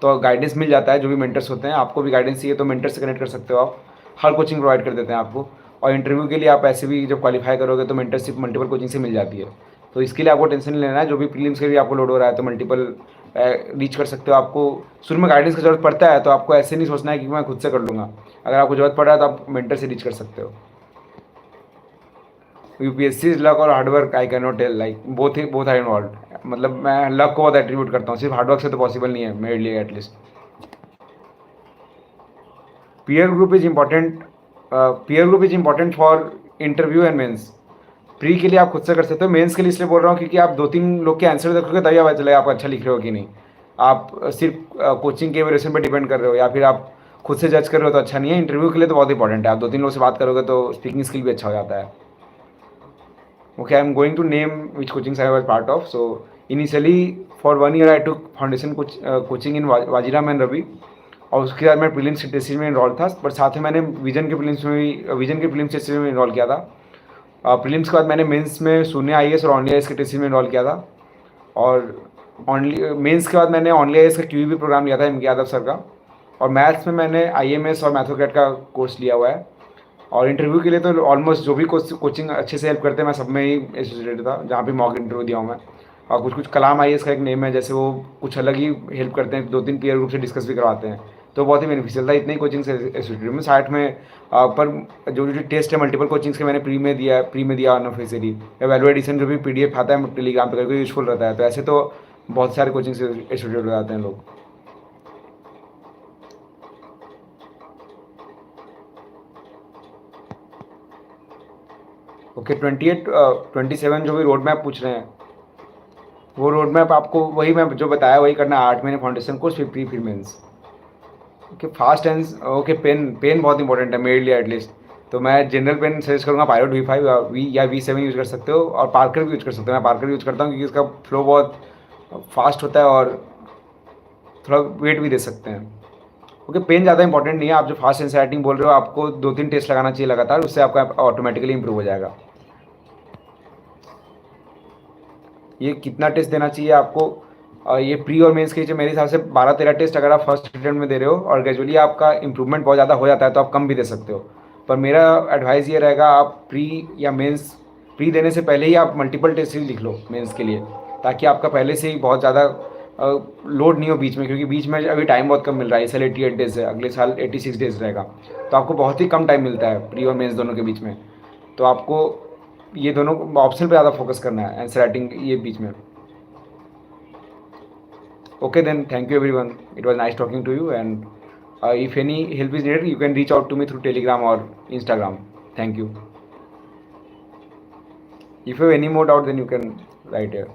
तो गाइडेंस मिल जाता है, जो भी मेंटर्स होते हैं। आपको भी गाइडेंस चाहिए तो मेंटर से कनेक्ट कर सकते हो आप, हर कोचिंग प्रोवाइड कर देते हैं आपको। और इंटरव्यू के लिए आप ऐसे भी जब क्वालिफाई करोगे तो मेंटरशिप मल्टीपल कोचिंग से मिल जाती है। तो इसके लिए आपको टेंशन नहीं लेना है। जो भी प्रीलिम्स के लिए आपको लोड हो रहा है तो मल्टीपल रीच कर सकते हो। आपको शुरू में गाइडेंस की जरूरत पड़ता है तो आपको ऐसे नहीं सोचना है कि मैं खुद से कर लूँगा। अगर आपको जरूरत पड़ रहा है तो आप मेंटर से रीच कर सकते हो। यूपीएससी इज लक और hard work, I can not tell, like both are involve. मतलब मैं लक को बहुत एट्रीब्यूट करता हूँ, सिर्फ हार्डवर्क से तो पॉसिबल नहीं है मेरे लिए at least. Peer group is important, peer group is important for interview and mains. Pre के लिए आप खुद से कर सकते हो, मेंस के लिए इसलिए बोल रहा हूँ क्योंकि आप 2-3 लोग के आंसर देखोगे तभी पता चलेगा आप अच्छा लिख रहे हो कि नहीं। आप सिर्फ कोचिंग के एवरेशन पर डिपेंड कर रहे हो या फिर आप खुद से जज कर रहे हो तो अच्छा नहीं है। इंटरव्यू के लिए तो बहुत इंपॉर्टेंट है, आप 2-3 लोग से बात करोगे तो स्पीकिंग स्किल भी अच्छा हो जाता है। Okay, I'm going to name which coachings I was part of. So initially for 1 year I took foundation coaching in Vajiram and Ravi, और उसके बाद मैं प्रीलिम्स टेस्ट में इनरोल था। पर साथ में मैंने विजन के प्रीलिम्स में भी, विजन के प्रीलिम्स टेस्ट में इनरोल किया था। प्रीलिम्स के बाद मैंने मेंस में शून्य आईएएस और ऑनली आईएएस के टेस्ट में इनरोल किया था। और ऑनली मेंस के बाद मैंने ऑनली आईएएस का क्यूईबी प्रोग्राम लिया था एम के यादव सर का। और मैथ्स में मैंने आईएमएस और मैथोकैट का कोर्स लिया हुआ है। और इंटरव्यू के लिए तो ऑलमोस्ट जो भी कोचिंग अच्छे से हेल्प करते हैं मैं सब में ही एसोसिएटेड था, जहाँ भी मॉक इंटरव्यू दिया हूँ मैं। और कुछ कुछ कलाम आईएएस का एक नेम है, जैसे वो कुछ अलग ही हेल्प करते हैं, 2-3 पीयर ग्रुप से डिस्कस भी करवाते हैं, तो बहुत ही बेनिफिशियल था। इतने ही कोचिंग से एसोसिएटेड में 60 में। पर जो जो टेस्ट है मल्टीपल कोचिंग्स के मैंने प्री में दिया अनऑफिशियली, या वैल्यू एडिशन जो भी पीडीएफ आता है टेलीग्राम पर करके यूजफुल रहता है। तो ऐसे तो बहुत सारे कोचिंग से एसोसिएटेड हो जाते हैं लोग। ओके 28 27 जो भी रोड मैप पूछ रहे हैं, वो रोड मैप आपको वही मैं जो बताया वही करना है। 8 महीने फाउंडेशन कोर्स, फिर प्री, फिर mains. Okay fast and okay pen, pen बहुत इंपॉर्टेंट है मेरे लिए एटलीस्ट। तो मैं जनरल पेन सजेस्ट करूँगा, पायलट V5 या V7 यूज़ कर सकते हो, और पार्कर भी यूज़ कर सकते हो। मैं पार्कर यूज़ करता हूँ क्योंकि इसका फ्लो बहुत फास्ट होता है और थोड़ा वेट भी दे सकते हैं। ओके पेन ज़्यादा इंपॉर्टेंट नहीं है। आप जो फास्ट एंड राइटिंग बोल रहे हो, आपको 2-3 टेस्ट लगाना चाहिए लगातार, उससे आपका ऑटोमेटिकली इंप्रूव हो जाएगा। ये कितना टेस्ट देना चाहिए आपको, ये प्री और मेंस के जो मेरे हिसाब से 12-13 टेस्ट अगर आप फर्स्ट अटेम्प्ट में दे रहे हो और ग्रेजुअली आपका इंप्रूवमेंट बहुत ज़्यादा हो जाता है तो आप कम भी दे सकते हो। पर मेरा एडवाइस ये रहेगा, आप प्री या मेंस, प्री देने से पहले ही आप मल्टीपल टेस्ट ही लिख लो मेंस के लिए, ताकि आपका पहले से ही बहुत ज़्यादा लोड नहीं हो बीच में, क्योंकि बीच में अभी टाइम बहुत कम मिल रहा है। इस साल 88 डेज़ है, अगले साल 86 डेज़ रहेगा, तो आपको बहुत ही कम टाइम मिलता है प्री और मेंस दोनों के बीच में। तो आपको ये दोनों ऑप्शन पे ज़्यादा फोकस करना है, आंसर राइटिंग ये बीच में। Okay, then thank you everyone. It was nice talking to you. And if any help is needed, you can reach out to me through Telegram or Instagram. Thank you. If you have any more doubt, then you can write here.